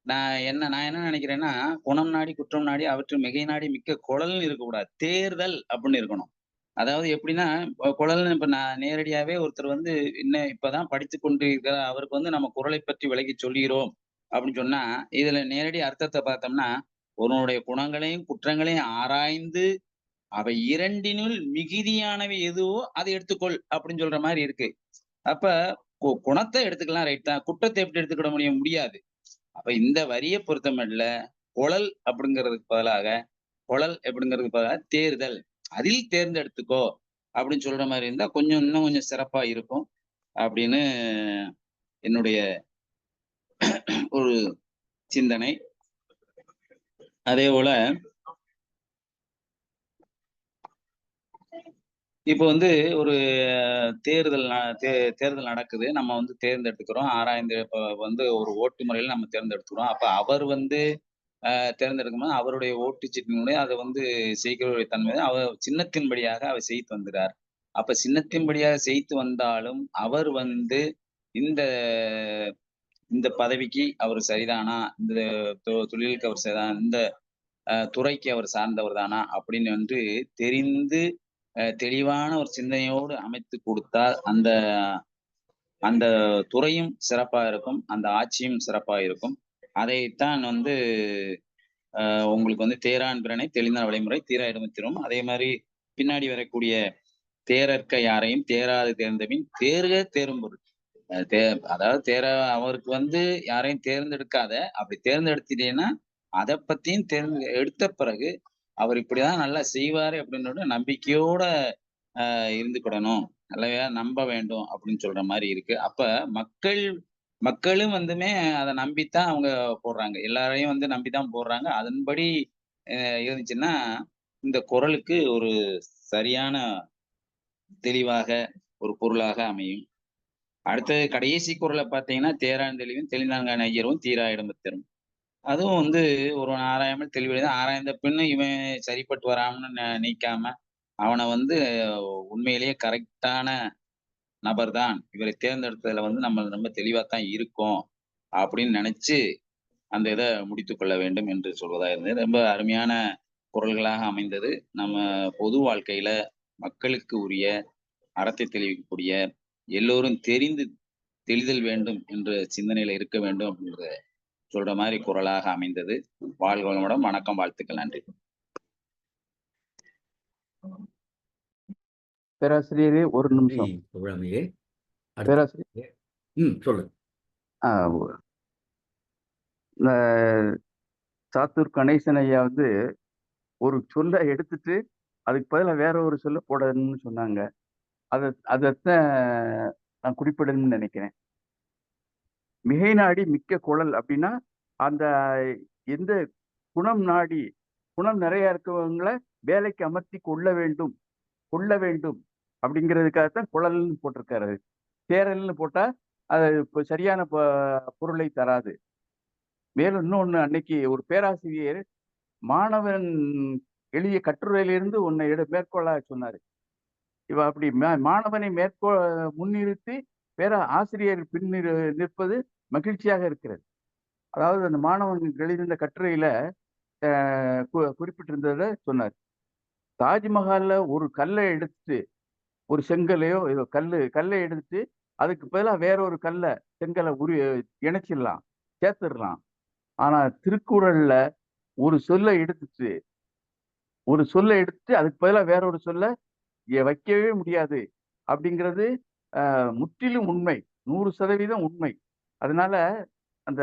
நான் என்ன நினைக்கிறேன்னா, குணம் நாடி, குற்றம் நாடி, அவற்றில் மிகை நாடி மிக்க கொளல்னு இருக்கக்கூடாது. தேர்தல் அப்படின்னு இருக்கணும். அதாவது எப்படின்னா, குழல்ன்னு இப்ப நான் நேரடியாவே ஒருத்தர் வந்து இப்பதான் படித்துக் கொண்டு இருக்கிறார். அவருக்கு வந்து நம்ம குறளைப் பற்றி விளக்கிச் சொல்கிறோம் அப்படின்னு சொன்னா, இதுல நேரடி அர்த்தத்த பார்த்தோம்னா, "உன்னுடைய குணங்களையும், குற்றங்களையும் ஆராய்ந்து, அவை இரண்டினுள் மிகுதியானவை எதுவோ அதை எடுத்துக்கொள்" அப்படின்னு சொல்ற மாரி இருக்கு. அப்ப குணத்த எடுத்துக்கலாம் ரைட் தான். குற்றத்த எப்படி எடுத்துக்கிட முடியும்? முடியாது. அப்ப இந்த வரிய பொறுத்தமட்டுல, குழல் அப்படிங்கிறதுக்கு பதிலாக அப்படிங்கிறதுக்கு பதிலா தேர்தல். அதில் தேர்ந்தெடுத்துக்கோ அப்படின்னு சொல்ற மாரி இருந்தா இன்னும் கொஞ்சம் சிறப்பா இருக்கும். அப்படின்னு என்னுடைய ஒரு சிந்தனை. அதேபோல இப்போ வந்து ஒரு தேர்தல் ந தே தேர்தல் நடக்குது. நம்ம வந்து தேர்ந்தெடுக்கிறோம். ஆராய்ந்து இப்ப வந்து ஒரு ஓட்டு முறையில நம்ம தேர்ந்தெடுத்துக்கிறோம். அப்ப அவர் வந்து தேர்ந்தெடுக்கும்போது அவருடைய ஓட்டுச்சீட்டினுடைய அத வந்து செய்கிறவருடைய தன்மை சின்னத்தின்படியாக அவர் செய்து வந்தார். அப்ப சின்னத்தின்படியாக செய்து வந்தாலும், அவர் வந்து இந்த இந்த பதவிக்கு அவர் சரிதானா? இந்த தொழிலுக்கு அவர் சரிதானா? இந்த துறைக்கு அவர் சார்ந்தவர் தானா? அப்படின்னு வந்து தெரிந்து தெளிவான ஒரு சிந்தனையோடு அமைத்து கொடுத்தால், அந்த அந்த துறையும் சிறப்பா இருக்கும். அந்த ஆட்சியும் சிறப்பா இருக்கும். அதைத்தான் வந்து உங்களுக்கு வந்து "தேரான் பிறனை தெளிந்தான் வழிமுறை தீரா இடும்பத் தீரும்." அதே மாரி பின்னாடி வரக்கூடிய "தேறற்க யாரையும் தேராது தேர்ந்தபின் தேறுக தேரும் பொருள்." அ தே அதாவது அவருக்கு வந்து யாரையும் தேர்ந்தெடுக்காத. அப்படி தேர்ந்தெடுத்துட்டீன்னா, அத பத்தியும் எடுத்த பிறகு, அவர் இப்படிதான் நல்லா செய்வாரு அப்படின்ற நம்பிக்கையோட இருந்துக்கிடணும். நல்லவையா நம்ப வேண்டும் அப்படின்னு சொல்ற மாரி இருக்கு. அப்ப மக்கள் மக்களும் வந்துமே அத நம்பித்தான் அவங்க போடுறாங்க. எல்லாரையும் வந்து நம்பி தான் போடுறாங்க. அதன்படி அ இருந்துச்சுன்னா, இந்த குறளுக்கு ஒரு சரியான தெளிவாக ஒரு பொருளாக அமையும். அடுத்தது கடைசி குறள பார்த்தீங்கன்னா, "தேரான் தெளிவும் தெளிந்தாங்கான ஐயரும் தீரா இடும்பத் தரும்." அதுவும் வந்து ஒருவன் ஆராயாமல் தெளிவடைந்தான். ஆராய்ந்த பின்னும் இவன் சரிப்பட்டு வராமன்னு நீக்காம, அவன வந்து உண்மையிலேயே கரெக்ட்டான நபர் தான். இவரை தேர்ந்தெடுத்ததுல வந்து நம்ம ரொம்ப தெளிவா தான் இருக்கோம். அப்படின்னு நெனச்சு, அந்த இத முடித்துக் கொள்ள வேண்டும் என்று சொல்வதா இருந்தது. ரொம்ப அருமையான குறள்களாக அமைந்தது. நம்ம பொது வாழ்க்கையில மக்களுக்கு உரிய அறத்தை தெளிவிக்கக்கூடிய, எல்லோரும் தெரிந்து தெளிதல் வேண்டும் என்ற சிந்தனையில இருக்க வேண்டும் அப்படின்றத சொல்ற மாரி குறளாக அமைந்தது. வாழ்க வளமுடன். வணக்கம், வாழ்த்துக்கள். நன்றி. பேராசிரியரே ஒரு நிமிஷம். தோழமையே. பேராசிரியர் சொல்லுங்க. ஆ, இந்த சாத்தூர் கணேசன் ஐயா வந்து ஒரு சொல்ல எடுத்துட்டு அதுக்கு பதிலா வேற ஒரு சொல்ல போடணும்னு சொன்னாங்க. அதத்தான் நான் குறிப்பிடணும்னு நினைக்கிறேன். மிகை நாடி மிக்க குழல் அப்படின்னா, அந்த எந்த குணம் நாடி குணம் நிறைய இருக்கவங்கள வேலைக்கு அமர்த்தி கொள்ள வேண்டும் அப்படிங்கிறதுக்காகத்தான் குழல்னு போட்டிருக்காரு. தேரல்னு போட்டா அது இப்போ சரியான பொருளை தராது. மேலும் இன்னொன்னு, அன்னைக்கு ஒரு பேராசிரியர் மாணவன் எழுதிய கட்டுரையிலிருந்து உன்னை மேற்கோளா சொன்னாரு. இவ அப்படி மாணவனை முன்னிறுத்தி ஆசிரியர் நிற்பது மகிழ்ச்சியாக இருக்கிறது. அதாவது அந்த மாணவன் எழுதியிருந்த கட்டுரையில குறிப்பிட்டிருந்ததை சொன்னார். தாஜ்மஹால்ல ஒரு கல்லை எடுத்துட்டு, ஒரு செங்கலையோ ஏதோ கல்லை எடுத்துட்டு அதுக்கு பதிலாக வேற ஒரு செங்கலை இணைச்சிடலாம், சேர்த்துடலாம். ஆனா திருக்குறள்ல ஒரு சொல்லை எடுத்துட்டு அதுக்கு பதிலாக வேற ஒரு சொல்ல வைக்கவே முடியாது அப்படிங்கிறது முற்றிலும் உண்மை, 100% உண்மை. அதனால அந்த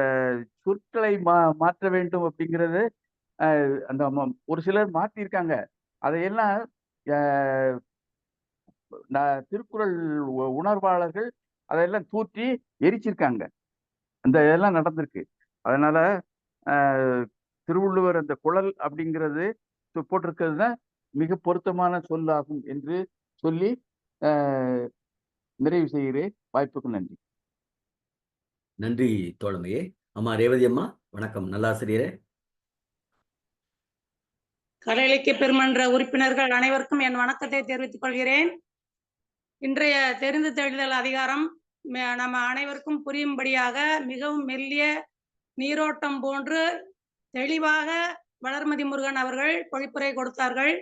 சொற்களை மாற்ற வேண்டும் அப்படிங்கிறது அந்த ஒரு சிலர் மாற்றிருக்காங்க. அதையெல்லாம் திருக்குறள் உணர்வாளர்கள் அதையெல்லாம் தூற்றி எரிச்சிருக்காங்க. அந்த இதெல்லாம் நடந்திருக்கு. அதனால திருவள்ளுவர் அந்த குழல் அப்படிங்கிறது போட்டிருக்கிறது தான் மிக பொருத்தமான சொல்லாகும் என்று சொல்லி நிறைவு செய்கிறேன். வாய்ப்புக்கு நன்றி. நன்றி தோழமையே. அம்மா ரேவதி அம்மா வணக்கம். நல்லாசிரியரே. கலை இலக்கிய பெருமன்ற உறுப்பினர்கள் அனைவருக்கும் என் வணக்கத்தை தெரிவித்துக் கொள்கிறேன். இன்றைய தெரிந்து தெளிதல் அதிகாரம் நம்ம அனைவருக்கும் புரியும்படியாக மிகவும் மெல்லிய நீரோட்டம் போன்று தெளிவாக வளர்மதி முருகன் அவர்கள் பொழிப்புரை கொடுத்தார்கள்.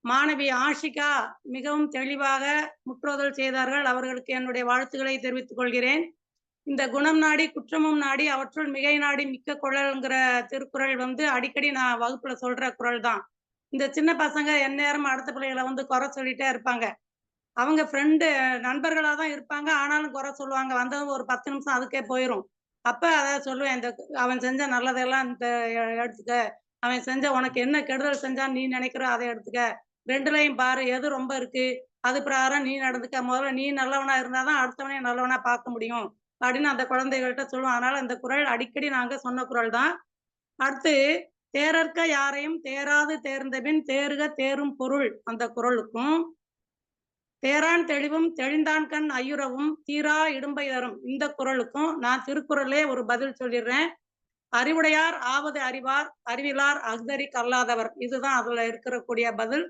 மாணவி ஆஷிகா மிகவும் தெளிவாக முற்றோதல் செய்தார்கள். அவர்களுக்கு என்னுடைய வாழ்த்துக்களை தெரிவித்துக் கொள்கிறேன். இந்த குணம் நாடி குற்றமும் நாடி அவற்றுள் மிகை நாடி மிக்க குறள்ங்கிற திருக்குறள் அடிக்கடி நான் வகுப்புல சொல்ற குறள் தான். இந்த சின்ன பசங்க எந்நேரம் அடுத்த பிள்ளைகளை குறை சொல்லிட்டே இருப்பாங்க. அவங்க ஃப்ரெண்டு நண்பர்களா தான் இருப்பாங்க, ஆனாலும் குறை சொல்லுவாங்க. வந்தவங்க ஒரு 10 நிமிஷம் அதுக்கே போயிடும். அப்ப அதை சொல்லுவேன், இந்த அவன் செஞ்ச நல்லதெல்லாம் எடுத்துக்க, அவன் செஞ்ச உனக்கு என்ன கெடுதல் செஞ்சான்னு நீ நினைக்கிற அதை எடுத்துக்க, ரெண்டுலையும் பாரு எது ரொம்ப இருக்கு, அது பிரகாரம் நீ நடந்துக்க. முதல்ல நீ நல்லவனா இருந்தாதான் அடுத்தவனையும் நல்லவனா பார்க்க முடியும் அப்படின்னு அந்த குழந்தைகள்கிட்ட சொல்லுவோம். அதனால அந்த குறள் அடிக்கடி நாங்க சொன்ன குறள் தான். அடுத்து, தேரற்க யாரையும் தேராது தேர்ந்தபின் தேறுக தேரும் பொருள் அந்த குறளுக்கும், தேரான் தெளிவும் தெளிந்தான் கண் ஐயுறவும் தீரா இடும்பை தரும் இந்த குறளுக்கும் நான் திருக்குறளே ஒரு பதில் சொல்லிடுறேன். அறிவுடையார் ஆவது அறிவார், அறிவிலார் அஃதறி கல்லாதவர். இதுதான் அதுல இருக்கக்கூடிய பதில்.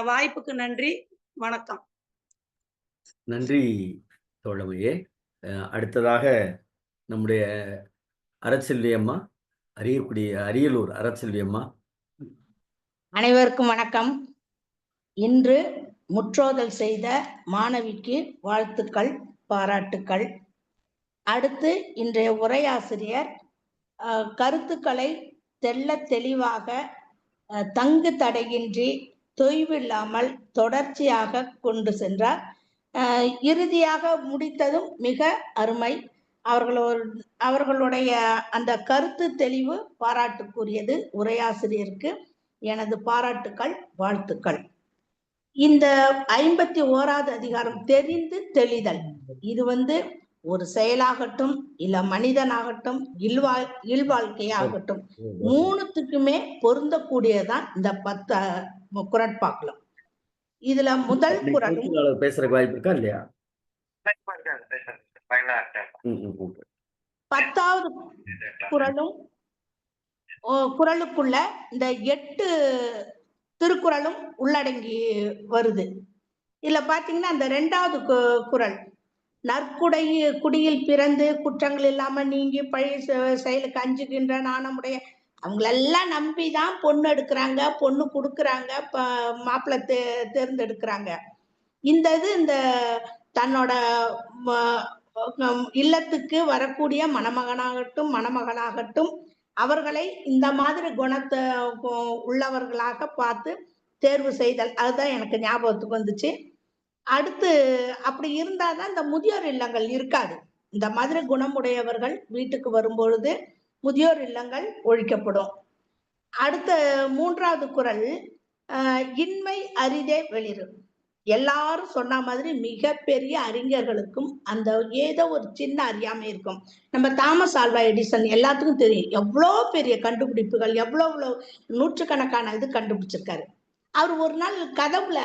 வாய்ப்புக்கு நன்றி, வணக்கம். நன்றி தோழமையே. அடுத்ததாக நம்முடைய அரசெல்வி அம்மா, அரியலூர் அரசெல்வி அம்மா. அனைவருக்கும் வணக்கம். இன்று முற்றோதல் செய்த மாணவிக்கு வாழ்த்துக்கள், பாராட்டுக்கள். அடுத்து இன்றைய உரையாசிரியர் கருத்துக்களை தெள்ள தெளிவாக தங்கு தடையின்றி தொய்வில்லாமல் தொடர்ச்சியாக கொண்டு சென்றார். இறுதியாக முடித்ததும் மிக அருமை. அவர்களுடைய அந்த கருத்து தெளிவு பாராட்டுக்குரியது. உரையாசிரியருக்கு எனது பாராட்டுக்கள், வாழ்த்துக்கள். இந்த 51வது அதிகாரம் தெரிந்து தெளிதல், இது ஒரு செயலாகட்டும், இல்ல மனிதனாகட்டும், இல்வாழ்க்கையாகட்டும், 3த்துக்குமே பொருந்தக்கூடியதான் இந்த 10 குறட்பாக்களும். இதுல முதல் குறளும் பேசுற வாய்ப்பு இருக்கா இல்லையா? 10வது குறளுக்குள்ள இந்த 8 திருக்குறளும் உள்ளடங்கி வருது. இதுல பாத்தீங்கன்னா அந்த 2வது குறள், குடியில் பிறந்து குற்றங்கள் இல்லாம நீங்கி பழி செயலுக்கு அஞ்சுகின்ற நாணமுடைய, அவங்களெல்லாம் நம்பிதான் பொண்ணு எடுக்கிறாங்க, பொண்ணு கொடுக்குறாங்க, மாப்பிள்ளை தேர்ந்தெடுக்கிறாங்க. இந்த தன்னோட இல்லத்துக்கு வரக்கூடிய மணமகனாகட்டும் மணமகளாகட்டும் அவர்களை இந்த மாதிரி குணத்தை உள்ளவர்களாக பார்த்து தேர்வு செய்தல், அதுதான் எனக்கு ஞாபகத்துக்கு வந்துச்சு. அடுத்து அப்படி இருந்தாதான் இந்த முதியோர் இல்லங்கள் இருக்காது. இந்த மாதிரி குணமுடையவர்கள் வீட்டுக்கு வரும்பொழுது முதியோர் இல்லங்கள் ஒழிக்கப்படும். அடுத்த 3வது குறள், இன்மை அரிதே வெளிறு. எல்லாரும் சொன்ன மாதிரி மிகப்பெரிய அறிஞர்களுக்கும் அந்த ஏதோ ஒரு சின்ன அறியாமை இருக்கும். நம்ம தாமஸ் ஆல்வா எடிசன் எல்லாத்துக்கும் தெரியும், எவ்வளோ பெரிய கண்டுபிடிப்புகள், எவ்வளவு நூற்றுக்கணக்கான இது கண்டுபிடிச்சிருக்காரு. அவர் ஒரு நாள் கதவுல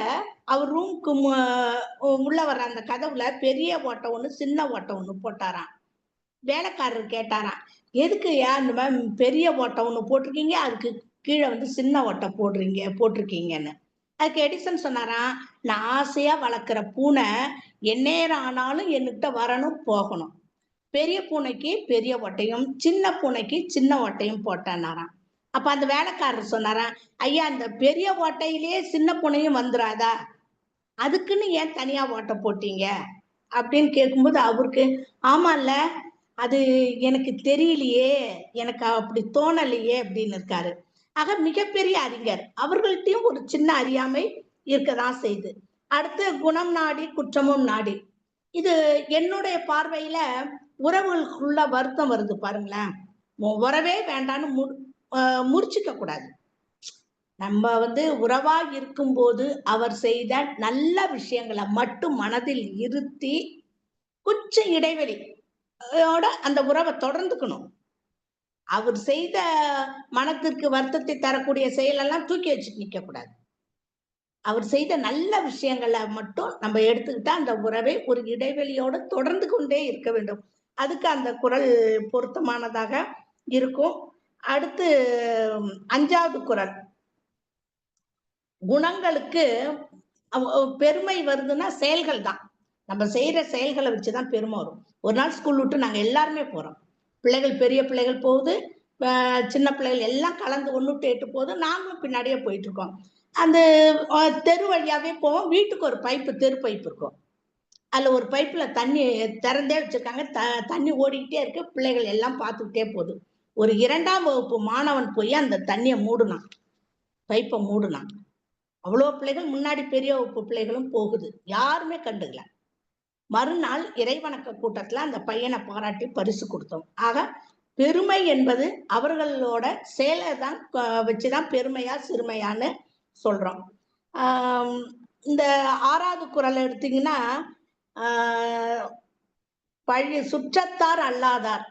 அவர் ரூமுக்கு உள்ள வர அந்த கதவுல பெரிய ஓட்டை ஒண்ணு சின்ன ஓட்டை ஒண்ணு போட்டாராம். வேலைக்காரர் கேட்டாராம், எதுக்கு இந்த மாதிரி பெரிய ஓட்டை ஒண்ணு போட்டிருக்கீங்க, அதுக்கு கீழே வந்து சின்ன ஓட்டை போட்டிருக்கீங்கன்னு. அதுக்கு எடிசன் சொன்னாராம், நான் ஆசையா வளர்க்குற பூனை எந்நேரம் ஆனாலும் என்கிட்ட வரணும் போகணும். பெரிய பூனைக்கு பெரிய ஓட்டையும் சின்ன பூனைக்கு சின்ன ஓட்டையும் போட்டேன்னாராம். அப்ப அந்த வேலைக்காரர் சொன்னாராம், ஐயா இந்த பெரிய ஓட்டையிலேயே சின்ன பூனையும் வந்துடாதா, அதுக்குன்னு ஏன் தனியா ஓட்டை போட்டீங்க அப்படின்னு கேட்கும்போது அவருக்கு, ஆமால்ல அது எனக்கு தெரியலையே, எனக்கு அப்படி தோணலையே அப்படின்னு இருக்காரு. ஆக மிகப்பெரிய அறிஞர், அவர்கள்ட்டையும் ஒரு சின்ன அறியாமை இருக்கதான் செய்யுது. அடுத்து குணம் நாடி குற்றமும் நாடி. இது என்னுடைய பார்வையில உறவுகளுக்குள்ள வருத்தம் வருது பாருங்களேன். உறவே வேண்டான்னு முறிச்சுக்க கூடாது. நம்ம வந்து உறவா இருக்கும்போது அவர் செய்த நல்ல விஷயங்களை மட்டும் மனதில் இருத்தி கொஞ்சம் இடைவெளியோட அந்த உறவை தொடர்ந்துக்கணும். அவர் செய்த மனத்திற்கு வருத்தத்தை தரக்கூடிய செயலெல்லாம் தூக்கி வச்சுட்டு நிக்க கூடாது. அவர் செய்த நல்ல விஷயங்களை மட்டும் நம்ம எடுத்துக்கிட்டா அந்த உறவை ஒரு இடைவெளியோட தொடர்ந்து கொண்டே இருக்க வேண்டும். அதுக்கு அந்த குறள் பொருத்தமானதாக இருக்கும். அடுத்து 5வது குறள், குணங்களுக்கு பெருமை வருதுன்னா செயல்கள் தான். நம்ம செய்யற செயல்களை வச்சுதான் பெருமை வரும். ஒரு நாள் ஸ்கூல் விட்டு நாங்க எல்லாருமே போறோம், பிள்ளைகள் பெரிய பிள்ளைகள் போகுது, சின்ன பிள்ளைகள் எல்லாம் கலந்து 1-8 போகுது, நாங்களும் பின்னாடியே போயிட்டு இருக்கோம். அந்த தெரு வழியாவே போவோம். வீட்டுக்கு ஒரு பைப்பு, தெரு பைப்பு இருக்கும். அதுல ஒரு பைப்புல தண்ணி திறந்தே வச்சிருக்காங்க, தண்ணி ஓடிக்கிட்டே இருக்கு, பிள்ளைகள் எல்லாம் பார்த்துக்கிட்டே போகுது. ஒரு 2ஆம் வகுப்பு மாணவன் போய் அந்த தண்ணியை மூடுனான், பைப்பை மூடுனான். அவ்வளோ பிள்ளைகள் முன்னாடி பெரிய வகுப்பு பிள்ளைகளும் போகுது, யாருமே கண்டுக்கல. மறுநாள் இறைவணக்க கூட்டத்துல அந்த பையனை பாராட்டி பரிசு கொடுத்தோம். ஆக பெருமை என்பது அவர்களோட செயலை தான் வச்சுதான் பெருமையா சிறுமையான்னு சொல்றோம். இந்த 6வது குறள் எடுத்தீங்கன்னா, பழைய சுற்றத்தார் அல்லாதார்.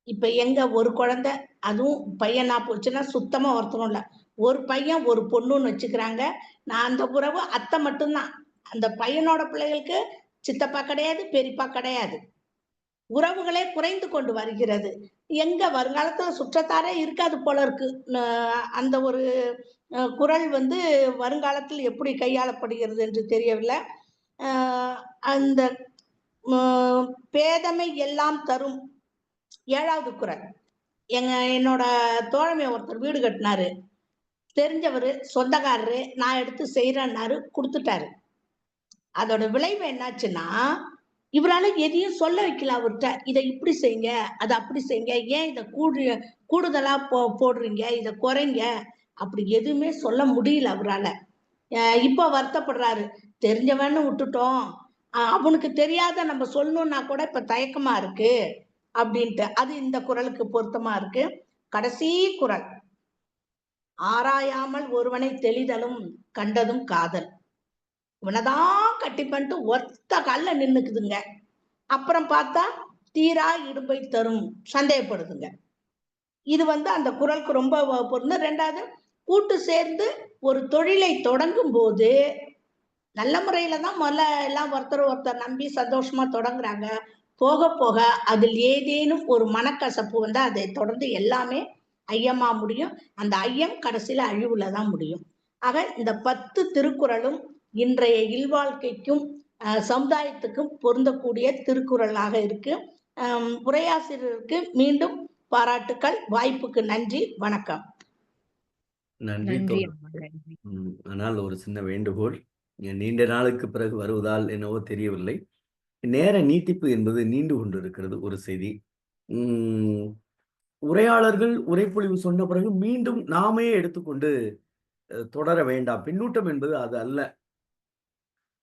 இப்ப எங்க ஒரு குழந்தை, அதுவும் பையனா போச்சுன்னா சுத்தமா ஒருத்தரும் இல்ல, ஒரு பையன் ஒரு பொண்ணுன்னு வச்சுக்கிறாங்க. நான் அந்த உறவு அத்தை மட்டும்தான். அந்த பையனோட பிள்ளைகளுக்கு சித்தப்பா கிடையாது, பெரியப்பா கிடையாது. உறவுகளே குறைந்து கொண்டு வருகிறது. எங்க வருங்காலத்துல சுற்றத்தாரே இருக்காது போல இருக்கு. அந்த ஒரு குறள் வந்து வருங்காலத்தில் எப்படி கையாளப்படுகிறது என்று தெரியவில்லை. அந்த பேதமை எல்லாம் தரும் 7வது குறள். என்னோட தோழமை ஒருத்தர் வீடு கட்டினாரு, தெரிஞ்சவரு, சொந்தக்காரரு, நான் எடுத்து செய்யறேன்னாரு, கொடுத்துட்டாரு. அதோட விளைவு என்னாச்சுன்னா, இவரால எதையும் சொல்ல வைக்கல அவர்கிட்ட. இதை இப்படி செய்யுங்க, அதை அப்படி செய்யுங்க, ஏன் இதை கூடுதலா போடுறீங்க, இதை குறைங்க, அப்படி எதுவுமே சொல்ல முடியல அவரால. இப்ப வருத்தப்படுறாரு, தெரிஞ்சவன்னு விட்டுட்டோம், அவனுக்கு தெரியாத நம்ம சொல்லணும்னா கூட இப்ப தயக்கமா இருக்கு அப்படின்ட்டு. அது இந்த குறளுக்கு பொருத்தமா இருக்கு. கடைசி குறள், ஆராயாமல் ஒருவனை தெளிதலும் கண்டதும் காதல். இவனதான் கட்டி பண்ணிட்டு ஒத்த கால்ல நின்னுக்குதுங்க, அப்புறம் பார்த்தா தீரா இடும்பை தரும் சந்தேகப்படுதுங்க. இது வந்து அந்த குறளுக்கு ரொம்ப பொருந்தும். 2வது, கூட்டு சேர்ந்து ஒரு தொழிலை தொடங்கும் போது நல்ல முறையில தான் முதல்ல எல்லாம் ஒருத்தர் நம்பி சந்தோஷமா தொடங்குறாங்க. போக போக அதில் ஏதேனும் ஒரு மனக்கசப்பு வந்து அதை தொடர்ந்து எல்லாமே ஐயமா முடியும். அந்த ஐயம் கடைசியில அழிவுல தான் முடியும். ஆக இந்த 10 திருக்குறளும் இன்றைய இல்வாழ்க்கைக்கும் சமுதாயத்துக்கும் பொருந்தக்கூடிய திருக்குறளாக இருக்கு. உரையாசிரியருக்கு மீண்டும் பாராட்டுக்கள். வாய்ப்புக்கு நன்றி, வணக்கம். நன்றி. ஆனால் ஒரு சின்ன வேண்டுகோள், நீண்ட நாளுக்கு பிறகு வருவதால் என்னவோ தெரியவில்லை, நேர நீட்டிப்பு என்பது நீண்டு கொண்டிருக்கிறது. ஒரு செய்தி, உரையாளர்கள் உரைப்பொழிவு சொன்ன பிறகு மீண்டும் நாமே எடுத்துக்கொண்டு தொடர வேண்டாம். பின்னூட்டம் என்பது அது அல்ல.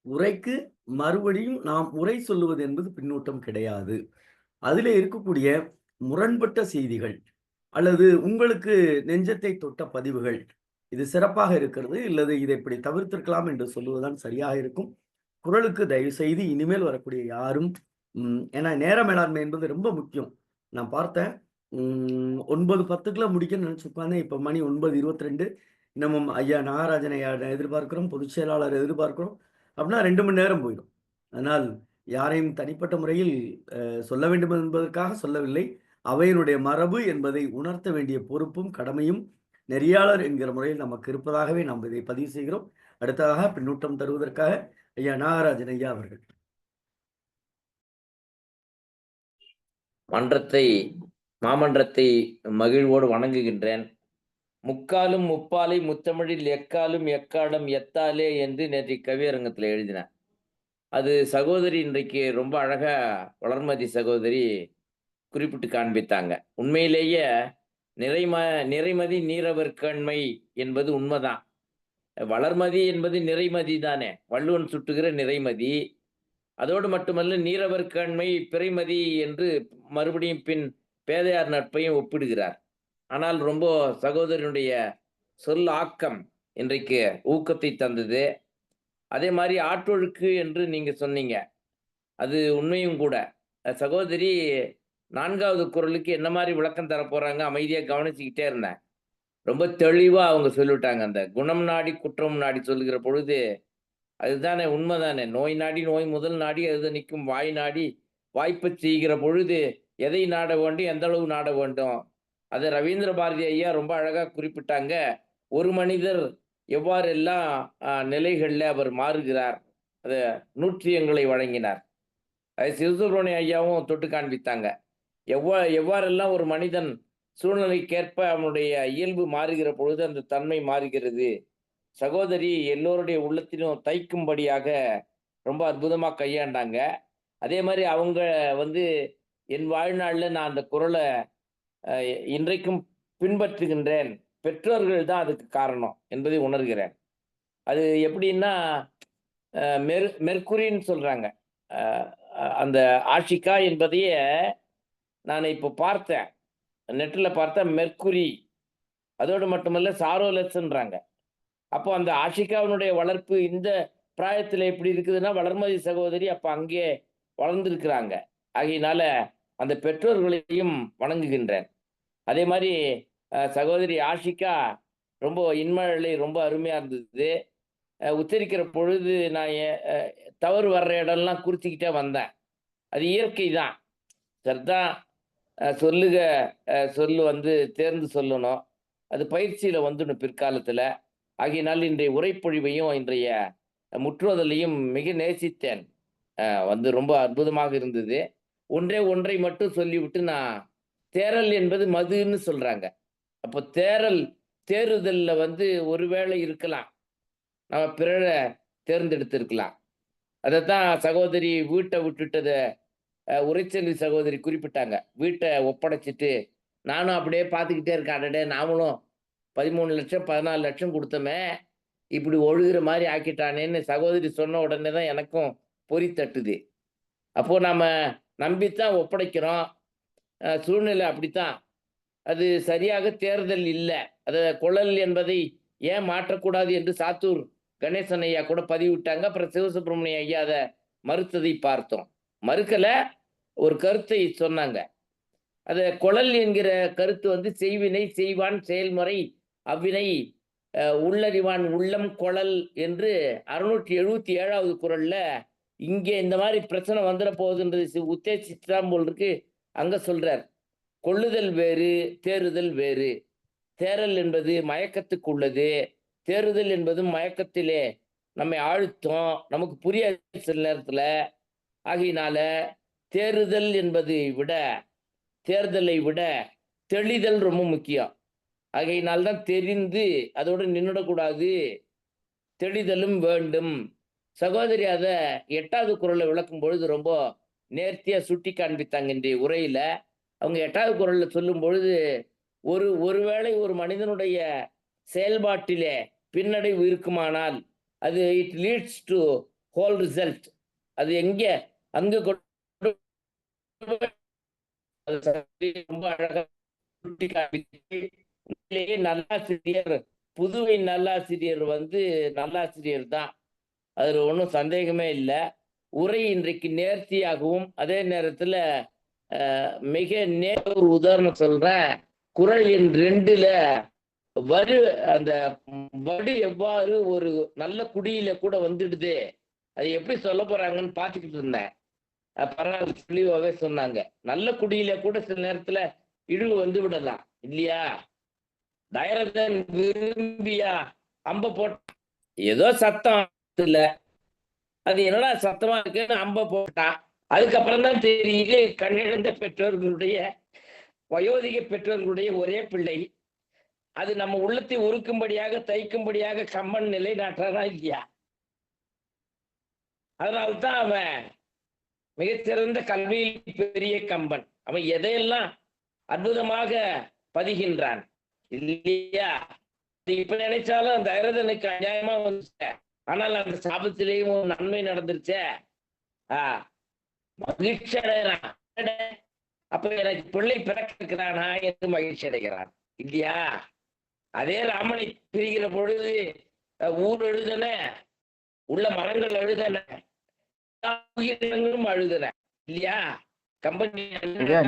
உரைக்கு மறுபடியும் நாம் உரை சொல்லுவது என்பது பின்னூட்டம் கிடையாது. அதிலே இருக்கக்கூடிய முரண்பட்ட செய்திகள் அல்லது உங்களுக்கு நெஞ்சத்தை தொட்ட பதிவுகள், இது சிறப்பாக இருக்கிறது, இல்லது இதை இப்படி தவிர்த்திருக்கலாம் என்று சொல்லுவதுதான் சரியாக இருக்கும். குறளுக்கு தயவு செய்து இனிமேல் வரக்கூடிய யாரும், ஏன்னா நேர மேலாண்மை என்பது ரொம்ப முக்கியம். நான் பார்த்தேன், 9:10 முடிக்கணும்னு நினைச்சு உட்காந்தேன், இப்ப மணி 9:22. இன்னமும் ஐயா நாகராஜனை எதிர்பார்க்கிறோம், பொதுச் செயலாளர் எதிர்பார்க்கிறோம். அப்படின்னா 2 மணி நேரம் போயிடும். அதனால் யாரையும் தனிப்பட்ட முறையில் சொல்ல வேண்டும் என்பதற்காக சொல்லவில்லை. அவையினுடைய மரபு என்பதை உணர்த்த வேண்டிய பொறுப்பும் கடமையும் நெறியாளர் என்கிற முறையில் நமக்கு இருப்பதாகவே நாம் இதை பதிவு செய்கிறோம். அடுத்ததாக பின்னூட்டம் தருவதற்காக ஐயா நாகராஜன் ஐயா அவர்கள். மாமன்றத்தை மகிழ்வோடு வணங்குகின்றேன். முக்காலும் முப்பாலை முத்தமிழில் எக்காலும் எக்காலம் எத்தாலே என்று நேற்று கவியரங்கத்தில் எழுதினேன். அது சகோதரி இன்றைக்கு ரொம்ப அழகா வளர்மதி சகோதரி குறிப்பிட்டு காண்பித்தாங்க. உண்மையிலேயே நிறைமதி நீரவர்கண்மை என்பது உண்மைதான். வளர்மதி என்பது நிறைமதி தானே, வள்ளுவன் சுட்டுகிற நிறைமதி. அதோடு மட்டுமல்ல, நீரவர்கண்மை பிறைமதி என்று மறுபடியும் பின் பேதையார் நட்பையும் ஒப்பிடுகிறார். ஆனால் ரொம்ப சகோதரனுடைய சொல் ஆக்கம் இன்றைக்கு ஊக்கத்தை தந்தது. அதே மாதிரி ஆற்றொழுக்கு என்று நீங்க சொன்னீங்க, அது உண்மையும் கூட. சகோதரி 4வது குறளுக்கு என்ன மாதிரி விளக்கம் தர போறாங்க அமைதியா கவனிச்சுக்கிட்டே இருந்தேன். ரொம்ப தெளிவா அவங்க சொல்லிவிட்டாங்க. அந்த குணம் நாடி குற்றம் நாடி சொல்லுகிற பொழுது அதுதானே உண்மைதானே. நோய் நாடி நோய் முதல் நாடி அது நிற்கும் வாய் நாடி வாய்ப்பு செய்கிற பொழுது எதை நாட வேண்டும், எந்த அளவு நாட வேண்டும். அதை ரவீந்திர பாரதி ஐயா ரொம்ப அழகா குறிப்பிட்டாங்க. ஒரு மனிதர் எவ்வாறெல்லாம் நிலைகள்ல அவர் மாறுகிறார், அதை நூற்றியங்களை வழங்கினார். அது சிவசுப்ரமணிய ஐயாவும் தொட்டு காண்பித்தாங்க. எவ்வாறெல்லாம் ஒரு மனிதன் சூழ்நிலைக்கேற்ப அவனுடைய இயல்பு மாறுகிற பொழுது அந்த தன்மை மாறுகிறது. சகோதரி எல்லோருடைய உள்ளத்திலும் தைக்கும்படியாக ரொம்ப அற்புதமா கையாண்டாங்க. அதே மாதிரி அவங்க என் வாழ்நாள்ல நான் அந்த குறளை இன்றைக்கும் பின்பற்றுகின்றேன். பெற்றோர்கள் தான் அதுக்கு காரணம் என்பதை உணர்கிறேன். அது எப்படின்னா, மெர்க்குரின்னு சொல்றாங்க. அந்த ஆஷிகா என்பதையே நான் இப்போ பார்த்தேன், நெட்டில் பார்த்தேன், மெர்க்குரி. அதோடு மட்டுமல்ல சாரோலஸ்ன்றாங்க. அப்போ அந்த ஆஷிகாவினுடைய வளர்ப்பு இந்த பிராயத்தில் எப்படி இருக்குதுன்னா, வளர்மதி சகோதரி அப்போ அங்கே வளர்ந்துருக்கிறாங்க. ஆகையினால அந்த பெற்றோர்களையும் வணங்குகின்றேன். அதே மாதிரி சகோதரி ஆஷிகா ரொம்ப இன்மழை ரொம்ப அருமையாக இருந்தது. உச்சரிக்கிற பொழுது நான் தவறு வர்ற இடம்லாம் குறிச்சிக்கிட்டே வந்தேன். அது இயற்கை தான். சரிதான், சொல்லு தேர்ந்து சொல்லணும். அது பயிற்சியில் வந்துடும் பிற்காலத்தில். ஆகையினால் இன்றைய உரைப்பொழிவையும் இன்றைய முற்றுவதலையும் மிக நேசித்தேன். ரொம்ப அற்புதமாக இருந்தது. ஒன்றை மட்டும் சொல்லிவிட்டு, நான் தேரல் என்பது மதுன்னு சொல்றாங்க. அப்போ தேறுதல்ல ஒருவேளை இருக்கலாம், நம்ம பிறரை தேர்ந்தெடுத்திருக்கலாம். அதைத்தான் சகோதரி வீட்டை விட்டுட்டதை உரைச்செல்வி சகோதரி குறிப்பிட்டாங்க. வீட்டை ஒப்படைச்சிட்டு நானும் அப்படியே பார்த்துக்கிட்டே இருக்கேன். அடடே, நாமளும் 13 லட்சம் 14 லட்சம் கொடுத்தோமே, இப்படி ஒழுகுற மாதிரி ஆக்கிட்டானேன்னு சகோதரி சொன்ன உடனே தான் எனக்கும் பொறி தட்டுது. அப்போ நாம நம்பித்தான் ஒப்படைக்கிறோம். சூழ்நிலை அப்படித்தான். அது சரியாக தேர்தல் இல்லை. அதை குழல் என்பதை ஏன் மாற்றக்கூடாது என்று சாத்தூர் கணேசன் ஐயா கூட பதிவிட்டாங்க. அப்புறம் சிவசுப்ரமணிய ஐயா அதை மறுத்ததை பார்த்தோம். மறுக்கல, ஒரு கருத்தை சொன்னாங்க. அது குழல் என்கிற கருத்து செய்வினை செய்வான் செயல்முறை அவ்வினை உள்ளறிவான் உள்ளம் குழல் என்று 677வது குறள்ல இங்கே இந்த மாதிரி பிரச்சனை வந்துட போகுதுன்றது உத்தேசித்தான் போல் இருக்கு. அங்க சொல்றார், கொள்ளுதல் வேறு தேறுதல் வேறு. தேறல் என்பது மயக்கத்துக்கு உள்ளது, தேறுதல் என்பதும் மயக்கத்திலே நம்மை ஆழ்த்தும், நமக்கு புரியாது சில நேரத்துல. ஆகையினால தேறுதல் என்பதை விட தேர்தலை விட தெளிதல் ரொம்ப முக்கியம். ஆகையினால்தான் தெரிந்து அதோடு நின்றுடக்கூடாது, தெளிதலும் வேண்டும். சகோதரி அதை 8வது குறளை விளக்கும் பொழுது ரொம்ப நேர்த்தியா சுட்டி காண்பித்தாங்க. இன்றைய உரையில அவங்க 8வது குறள்ல சொல்லும் பொழுது, ஒருவேளை ஒரு மனிதனுடைய செயல்பாட்டிலே பின்னடைவு இருக்குமானால் அது it leads to whole result. அது அங்க ரொம்ப அழகா சுட்டி காண்பித்து, நல்லாசிரியர் புதுவை நல்லாசிரியர் நல்லாசிரியர் தான், அதுல ஒன்றும் சந்தேகமே இல்லை. உரை இன்றைக்கு நேர்த்தியாகவும் அதே நேரத்துல மிக ஒரு உதாரணம் சொல்றேன். குறள் எண் 2ல அந்த வடு எவ்வாறு ஒரு நல்ல குடியில கூட வந்துடுது, அது எப்படி சொல்ல போறாங்கன்னு பாத்துக்கிட்டு இருந்தேன். பரவாயில்ல, தெளிவாவே சொன்னாங்க. நல்ல குடியில கூட சில நேரத்துல இழிவு வந்து விடலாம் இல்லையா? தயரதன் விரும்பியா அம்ப போட்டான், ஏதோ சத்தம் இல்ல, அது என்னடா சத்தமா இருக்குன்னு அம்ப போட்டான். அதுக்கப்புறம் தான் தெரியுது கண்ணிழந்த பெற்றோர்களுடைய, வயோதிக பெற்றோர்களுடைய ஒரே பிள்ளை. அது நம்ம உள்ளத்தை உருக்கும்படியாக தைக்கும்படியாக கம்பன் நிலைநாட்டுறதா இல்லையா? அதனால்தான் அவன் மிகச்சிறந்த கல்வியில் பெரிய கம்பன். அவன் எதையெல்லாம் அற்புதமாக பதிகின்றான் இல்லையா? இப்ப நினைச்சாலும் அந்த தயரதனுக்கு அநியாயமா வந்துச்ச, ஆனால் அந்த சாபத்திலேயும் ஒரு நன்மை நடந்துருச்ச. மகிழ்ச்சி அடைகிறான். அப்ப எனக்கு பிள்ளை பிறக்கிறானா என்று மகிழ்ச்சி அடைகிறான் இல்லையா? அதே ராமனை பிரிகிற பொழுது ஊர் எழுதன, உள்ள மரங்கள் எழுதன, உயிரினங்களும் அழுதன இல்லையா? கம்பெனி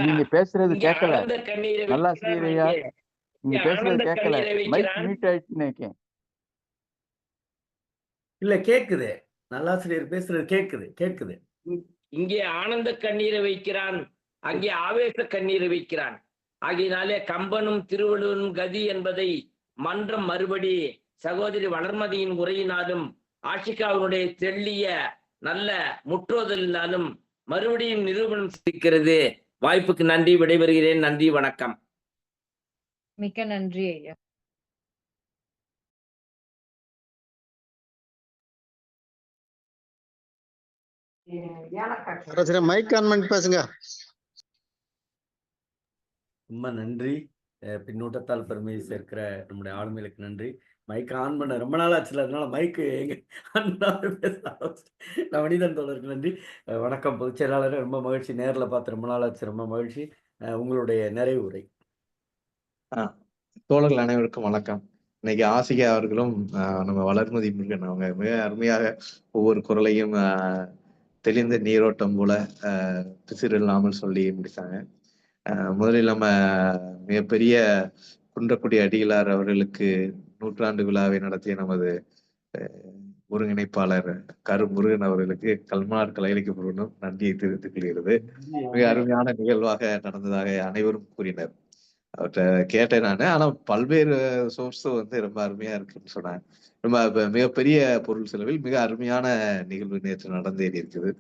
நீங்க பேசுறது கேட்கல. ஆனந்த கண்ணீரை நல்லா ஸ்ரீரையா, நீங்க பேசுறது கேட்கல. மைக் மியூட் ஆயிடுச்சுன்னு. இல்ல கேக்குது, நல்லாசிரியர் பேசுறது கேக்குது. இங்கே ஆனந்த கண்ணீரை வைக்கிறான், அங்கே ஆவேச கண்ணீரை வைக்கிறான். ஆகையினாலே கம்பனும் திருவள்ளுவரும் கதி என்பதை மன்றம் மறுபடி சகோதரி வளர்மதியின் உரையினாலும் ஆஷிகாவினுடைய தெள்ளிய நல்ல முற்றோதலினாலும் மறுபடியும் நிரூபணம் செய்கிறது. வாய்ப்புக்கு நன்றி, விடைபெறுகிறேன். நன்றி, வணக்கம். மிக்க நன்றி ஐயா. மைக் ஆன் பண்ணி பேசுங்க. ரொம்ப நன்றி. பின்னூட்டத்தால் பெருமை சேர்க்கிற நம்முடைய ஆளுமைகளுக்கு நன்றி. மைக் ஆன் பண்ண ரொம்ப நாள் ஆச்சுல, அதனால மைக்கு மனிதன் தோழருக்கு நன்றி. வணக்கம் பொதுச் செயலாளர், ரொம்ப மகிழ்ச்சி. நேரில் பார்த்து ரொம்ப நாள் ஆச்சு, ரொம்ப மகிழ்ச்சி. உங்களுடைய நிறைவு உரை. தோழர்கள் அனைவருக்கும் வணக்கம். இன்னைக்கு ஆசிகா அவர்களும் நம்ம வளர்மதி முருகன் அவங்க மிக அருமையாக ஒவ்வொரு குரலையும் தெளிந்த நீரோட்டம் போல பிசிறு இல்லாமல் சொல்லி முடித்தாங்க. முதலில் நம்ம மிகப்பெரிய குன்றக்குடி அடிகளார் அவர்களுக்கு நூற்றாண்டு விழாவை நடத்திய நமது ஒருங்கிணைப்பாளர் கரு முருகன் அவர்களுக்கு கல்மனார் கலை இலக்கிய நிறுவனம் நன்றியை தெரிவித்துக் கொள்கிறது. மிக அருமையான நிகழ்வாக நடந்ததாக அனைவரும் கூறினர். அவற்றை கேட்டேன் நான். ஆனா பல்வேறு சோர்ஸும் ரொம்ப அருமையா இருக்குன்னு சொன்னாங்க. ரொம்ப மிகப்பெரிய பொருள் செலவில் மிக அருமையான நிகழ்வு நேற்று நடந்தேறி இருக்குது.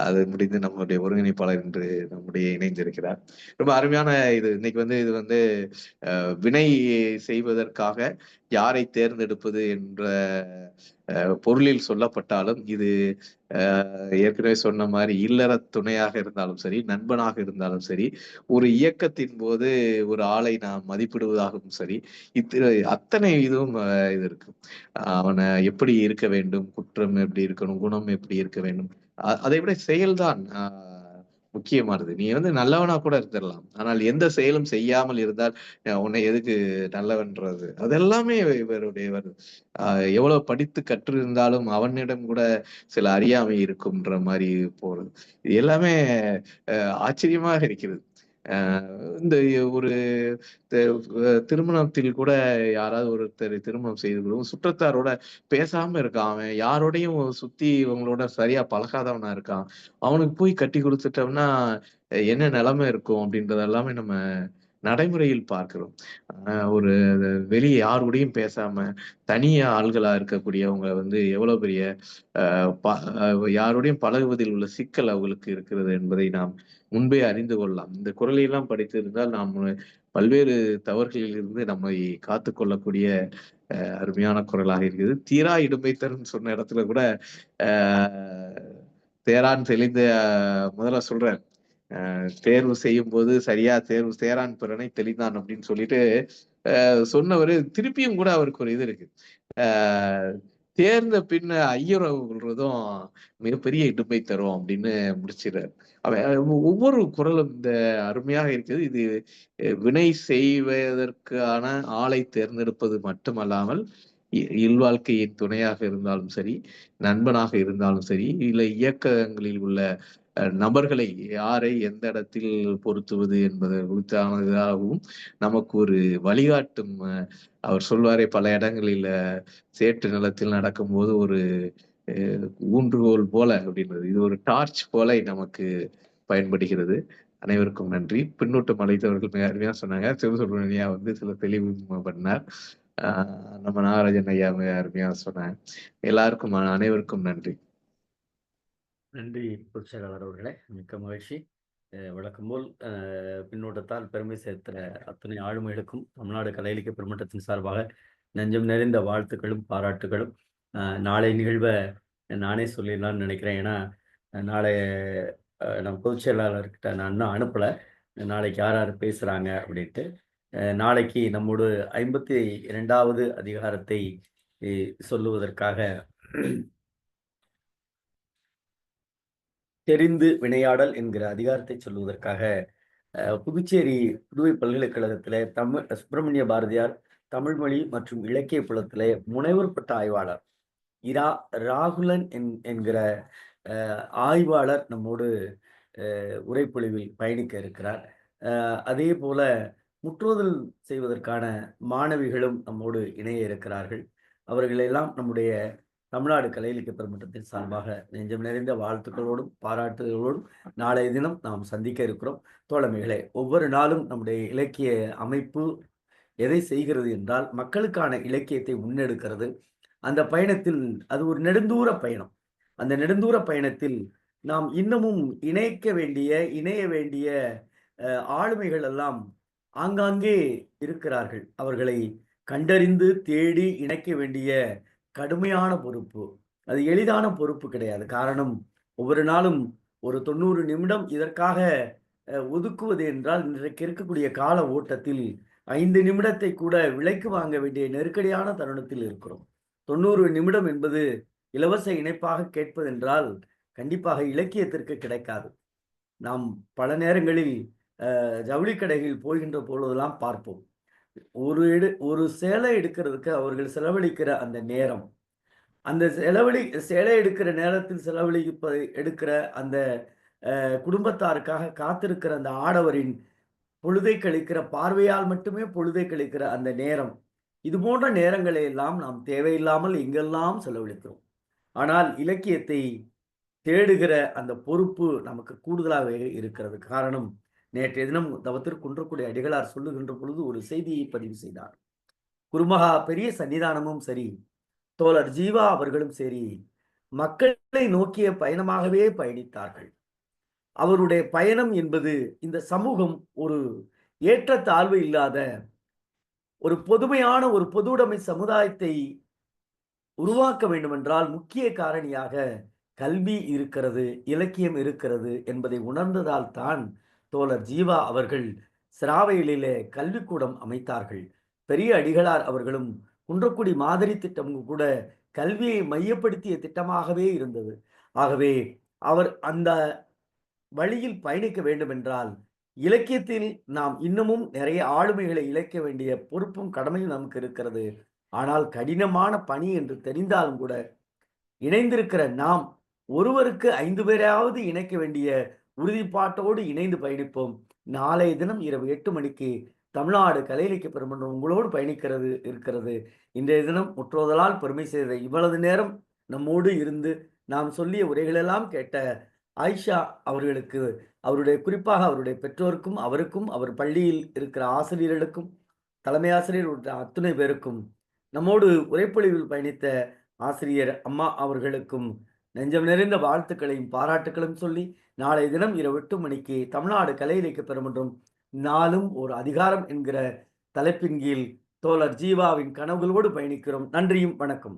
அது முடிந்து நம்முடைய ஒருங்கிணைப்பாளர் இன்று நம்முடைய இணைந்திருக்கிறார். ரொம்ப அருமையான இது. இன்னைக்கு இது வினை செய்வதற்காக யாரை தேர்ந்தெடுப்பது என்ற பொருளில் சொல்லப்பட்டாலும் இது ஏற்கனவே சொன்ன மாதிரி இல்லற துணையாக இருந்தாலும் சரி, நண்பனாக இருந்தாலும் சரி, ஒரு இயக்கத்தின் போது ஒரு ஆளை நாம் மதிப்பிடுவதாகவும் சரி, அத்தனை இதுவும் இது இருக்கு. அவனை எப்படி இருக்க வேண்டும், குற்றம் எப்படி இருக்கணும், குணம் எப்படி இருக்க வேண்டும், அதை விட செயல்தான் முக்கியமானது. நீ நல்லவனா கூட இருந்துடலாம், ஆனால் எந்த செயலும் செய்யாமல் இருந்தால் உன்னை எதுக்கு நல்லவன்றது, அதெல்லாமே இவருடைய எவ்வளவு படித்து கற்று இருந்தாலும் அவனிடம் கூட சில அறியாமை இருக்கும்ன்ற மாதிரி போறது. இது எல்லாமே ஆச்சரியமாக இருக்கிறது. இந்த ஒரு திருமணத்தில் கூட யாராவது ஒருத்தர் திருமணம் செய்து கொள்ளும் சுற்றத்தாரோட பேசாம இருக்கான், அவன் யாரோடையும் சுத்தி இவங்களோட சரியா பழகாதவனா இருக்கான், அவனுக்கு போய் கட்டி கொடுத்துட்டோம்னா என்ன நிலைமை இருக்கும் அப்படின்றது எல்லாமே நம்ம நடைமுறையில் பார்க்கிறோம். ஒரு வெளியே யாரோடையும் பேசாம தனியா ஆள்களா இருக்கக்கூடியவங்க எவ்வளவு பெரிய யாரோடையும் பழகுவதில் உள்ள சிக்கல் அவங்களுக்கு இருக்கிறது என்பதை நாம் முன்பே அறிந்து கொள்ளலாம். இந்த குரலையெல்லாம் படித்திருந்தால் நாம் பல்வேறு தவறுகளில் இருந்து நம்மை காத்து கொள்ளக்கூடிய அருமையான குரலாக இருக்குது. தீரா இடும்பை தரும் சொன்ன இடத்துல கூட தேரான் தெளிந்த முதல்ல சொல்றேன், தேர்வு செய்யும் போது சரியா தேர்வு சேரான் பிறனை தெளிந்தான் அப்படின்னு சொல்லிட்டு சொன்னவர் திருப்பியும் கூட அவருக்கு ஒரு இது இருக்கு. தேர்ந்த பின்ன ஐயரவு கொள்றதும் மிகப்பெரிய இடும்பை தரும் அப்படின்னு முடிச்சிடறாரு. ஒவ்வொரு குரலும் இந்த அருமையாக இருக்குது. இது வினை செய்வதற்கான ஆளை தேர்ந்தெடுப்பது மட்டுமல்லாமல் இல்வாழ்க்கையின் துணையாக இருந்தாலும் சரி, நண்பனாக இருந்தாலும் சரி, இல்லை இயக்கங்களில் உள்ள நபர்களை யாரை எந்த இடத்தில் பொருத்துவது என்பது குறித்தானதாகவும் நமக்கு ஒரு வழிகாட்டும். அவர் சொல்வாரே, பல இடங்களில் சேற்று நிலத்தில் நடக்கும்போது ஒரு ஊன்றுகோல் போல அப்படின்றது, இது ஒரு டார்ச் போல நமக்கு பயன்படுகிறது. அனைவருக்கும் நன்றி. பின்னூட்டம் அளித்தவர்கள் மிக அருமையா சொன்னாங்க. சிவசுப்ரமணியா சில தெளிவு பண்ணார். நம்ம நாகராஜன் ஐயா மிக அருமையா சொன்னாங்க. எல்லாருக்கும் அனைவருக்கும் நன்றி. நன்றி பொதுச் செயலாளர் அவர்களே, மிக்க மகிழ்ச்சி. வழக்கம் போல் பின்னோட்டத்தால் பெருமை சேர்த்த அத்தனை ஆளுமைகளுக்கும் தமிழ்நாடு கலை இலக்கிய பெருமன்றத்தின் சார்பாக நெஞ்சம் நிறைந்த வாழ்த்துக்களும் பாராட்டுகளும். நாளை நிகழ்வை நானே சொல்லிடலாம்னு நினைக்கிறேன். ஏன்னா நாளை நம்ம பொதுச் செயலாளர்கிட்ட நான் இன்னும் அனுப்பலை, நாளைக்கு யார் யார் பேசுகிறாங்க அப்படின்ட்டு. நாளைக்கு நம்மோடு 52வது அதிகாரத்தை சொல்லுவதற்காக தெரிந்து வினையாடல் என்கிற அதிகாரத்தை சொல்லுவதற்காக புதுச்சேரி புதுவை பல்கலைக்கழகத்திலே சுப்பிரமணிய பாரதியார் தமிழ் மொழி மற்றும் இலக்கிய புலத்திலே முனைவர் பட்ட ஆய்வாளர் இரா ராகுலன் என்கிற ஆய்வாளர் நம்மோடு உரைப்பொழிவில் பயணிக்க இருக்கிறார். அதே போல முற்றுதல் செய்வதற்கான மாணவிகளும் நம்மோடு இணைய இருக்கிறார்கள். அவர்களெல்லாம் நம்முடைய தமிழ்நாடு கலை இலக்கிய பெருமன்றத்தின் சார்பாக நெஞ்சம் நிறைந்த வாழ்த்துக்களோடும் பாராட்டுகளோடும் நாளைய தினம் நாம் சந்திக்க இருக்கிறோம். தோழமைகளே, ஒவ்வொரு நாளும் நம்முடைய இலக்கிய அமைப்பு எதை செய்கிறது என்றால் மக்களுக்கான இலக்கியத்தை முன்னெடுக்கிறது. அந்த பயணத்தில் அது ஒரு நெடுந்தூர பயணம். அந்த நெடுந்தூர பயணத்தில் நாம் இன்னமும் இணைய வேண்டிய ஆளுமைகள் எல்லாம் ஆங்காங்கே இருக்கிறார்கள். அவர்களை கண்டறிந்து தேடி இணைக்க வேண்டிய கடுமையான பொறுப்பு, அது எளிதான பொறுப்பு கிடையாது. காரணம், ஒவ்வொரு நாளும் ஒரு 90 நிமிடம் இதற்காக ஒதுக்குவது என்றால் இன்றைக்கு இருக்கக்கூடிய கால ஓட்டத்தில் 5 நிமிடத்தை கூட விலைக்கு வாங்க வேண்டிய நெருக்கடியான தருணத்தில் இருக்கிறோம். 90 நிமிடம் என்பது இலவச இணைப்பாக கேட்பதென்றால் கண்டிப்பாக இலக்கியத்திற்கு கிடைக்காது. நாம் பல நேரங்களில் ஜவுளி கடைகளில் போகின்ற பொழுதெல்லாம் பார்ப்போம், ஒரு சேலை எடுக்கிறதுக்கு அவர்கள் செலவழிக்கிற அந்த நேரம், அந்த சேலை எடுக்கிற நேரத்தில் எடுக்கிற அந்த குடும்பத்தாருக்காக காத்திருக்கிற அந்த ஆடவரின் பொழுதை கழிக்கிற பார்வையால் மட்டுமே பொழுதை கழிக்கிற அந்த நேரம், இது போன்ற நேரங்களை எல்லாம் நாம் தேவையில்லாமல் எங்கெல்லாம் செலவழிக்கிறோம். ஆனால் இலக்கியத்தை தேடுகிற அந்த பொறுப்பு நமக்கு கூடுதலாக இருக்கிறது. காரணம், நேற்றைய தினம் தவத்திற்குன்றக்கூடிய அடிகளார் சொல்லுகின்ற பொழுது ஒரு செய்தியை பதிவு செய்தார். குருமகா பெரிய சன்னிதானமும் சரி, தோழர் ஜீவா அவர்களும் சரி, மக்களை நோக்கிய பயணமாகவே பயணித்தார்கள். அவருடைய பயணம் என்பது இந்த சமூகம் ஒரு ஏற்றத்தாழ்வு இல்லாத ஒரு பொதுமையான ஒரு பொதுவுடைமை சமுதாயத்தை உருவாக்க வேண்டுமென்றால் முக்கிய காரணியாக கல்வி இருக்கிறது, இலக்கியம் இருக்கிறது என்பதை உணர்ந்ததால் தான் தோழர் ஜீவா அவர்கள் சிராவையிலே கல்விக்கூடம் அமைத்தார்கள். பெரிய அடிகளார் அவர்களும் குன்றக்குடி மாதிரி திட்டமும் கூட கல்வியை மையப்படுத்திய திட்டமாகவே இருந்தது. ஆகவே அவர் அந்த வழியில் பயணிக்க வேண்டும் என்றால் இலக்கியத்தில் நாம் இன்னமும் நிறைய ஆளுமைகளை இழைக்க வேண்டிய பொறுப்பும் கடமையும் நமக்கு இருக்கிறது. ஆனால் கடினமான பணி என்று தெரிந்தாலும் கூட இணைந்திருக்கிற நாம் ஒருவருக்கு 5 பேராவது இணைக்க வேண்டிய உறுதிப்பாட்டோடு இணைந்து பயணிப்போம். நாளைய தினம் இரவு 8 மணிக்கு தமிழ்நாடு கலை இலக்கிய பெருமன்றம் உங்களோடு இருக்கிறது. இன்றைய தினம் முற்றுவதலால் பெருமை செய்த இவ்வளவு நேரம் நம்மோடு இருந்து நாம் சொல்லிய உரைகளெல்லாம் கேட்ட ஆயிஷா அவர்களுக்கு, குறிப்பாக அவருடைய பெற்றோருக்கும், அவருக்கும், அவர் பள்ளியில் இருக்கிற ஆசிரியர்களுக்கும், தலைமை ஆசிரியர் உள்ள அத்துணை பேருக்கும், நம்மோடு உரைப்பொழிவில் பயணித்த ஆசிரியர் அம்மா அவர்களுக்கும் நெஞ்சம் நிறைந்த வாழ்த்துக்களையும் பாராட்டுக்களையும் சொல்லி நாளைய தினம் இரவு 8 மணிக்கு தமிழ்நாடு கலை இலக்கிய பெருமன்றம் நாளும் ஒரு அதிகாரம் என்கிற தலைப்பின் கீழ் தோழர் ஜீவாவின் கனவுகளோடு பயணிக்கிறோம். நன்றியும் வணக்கம்.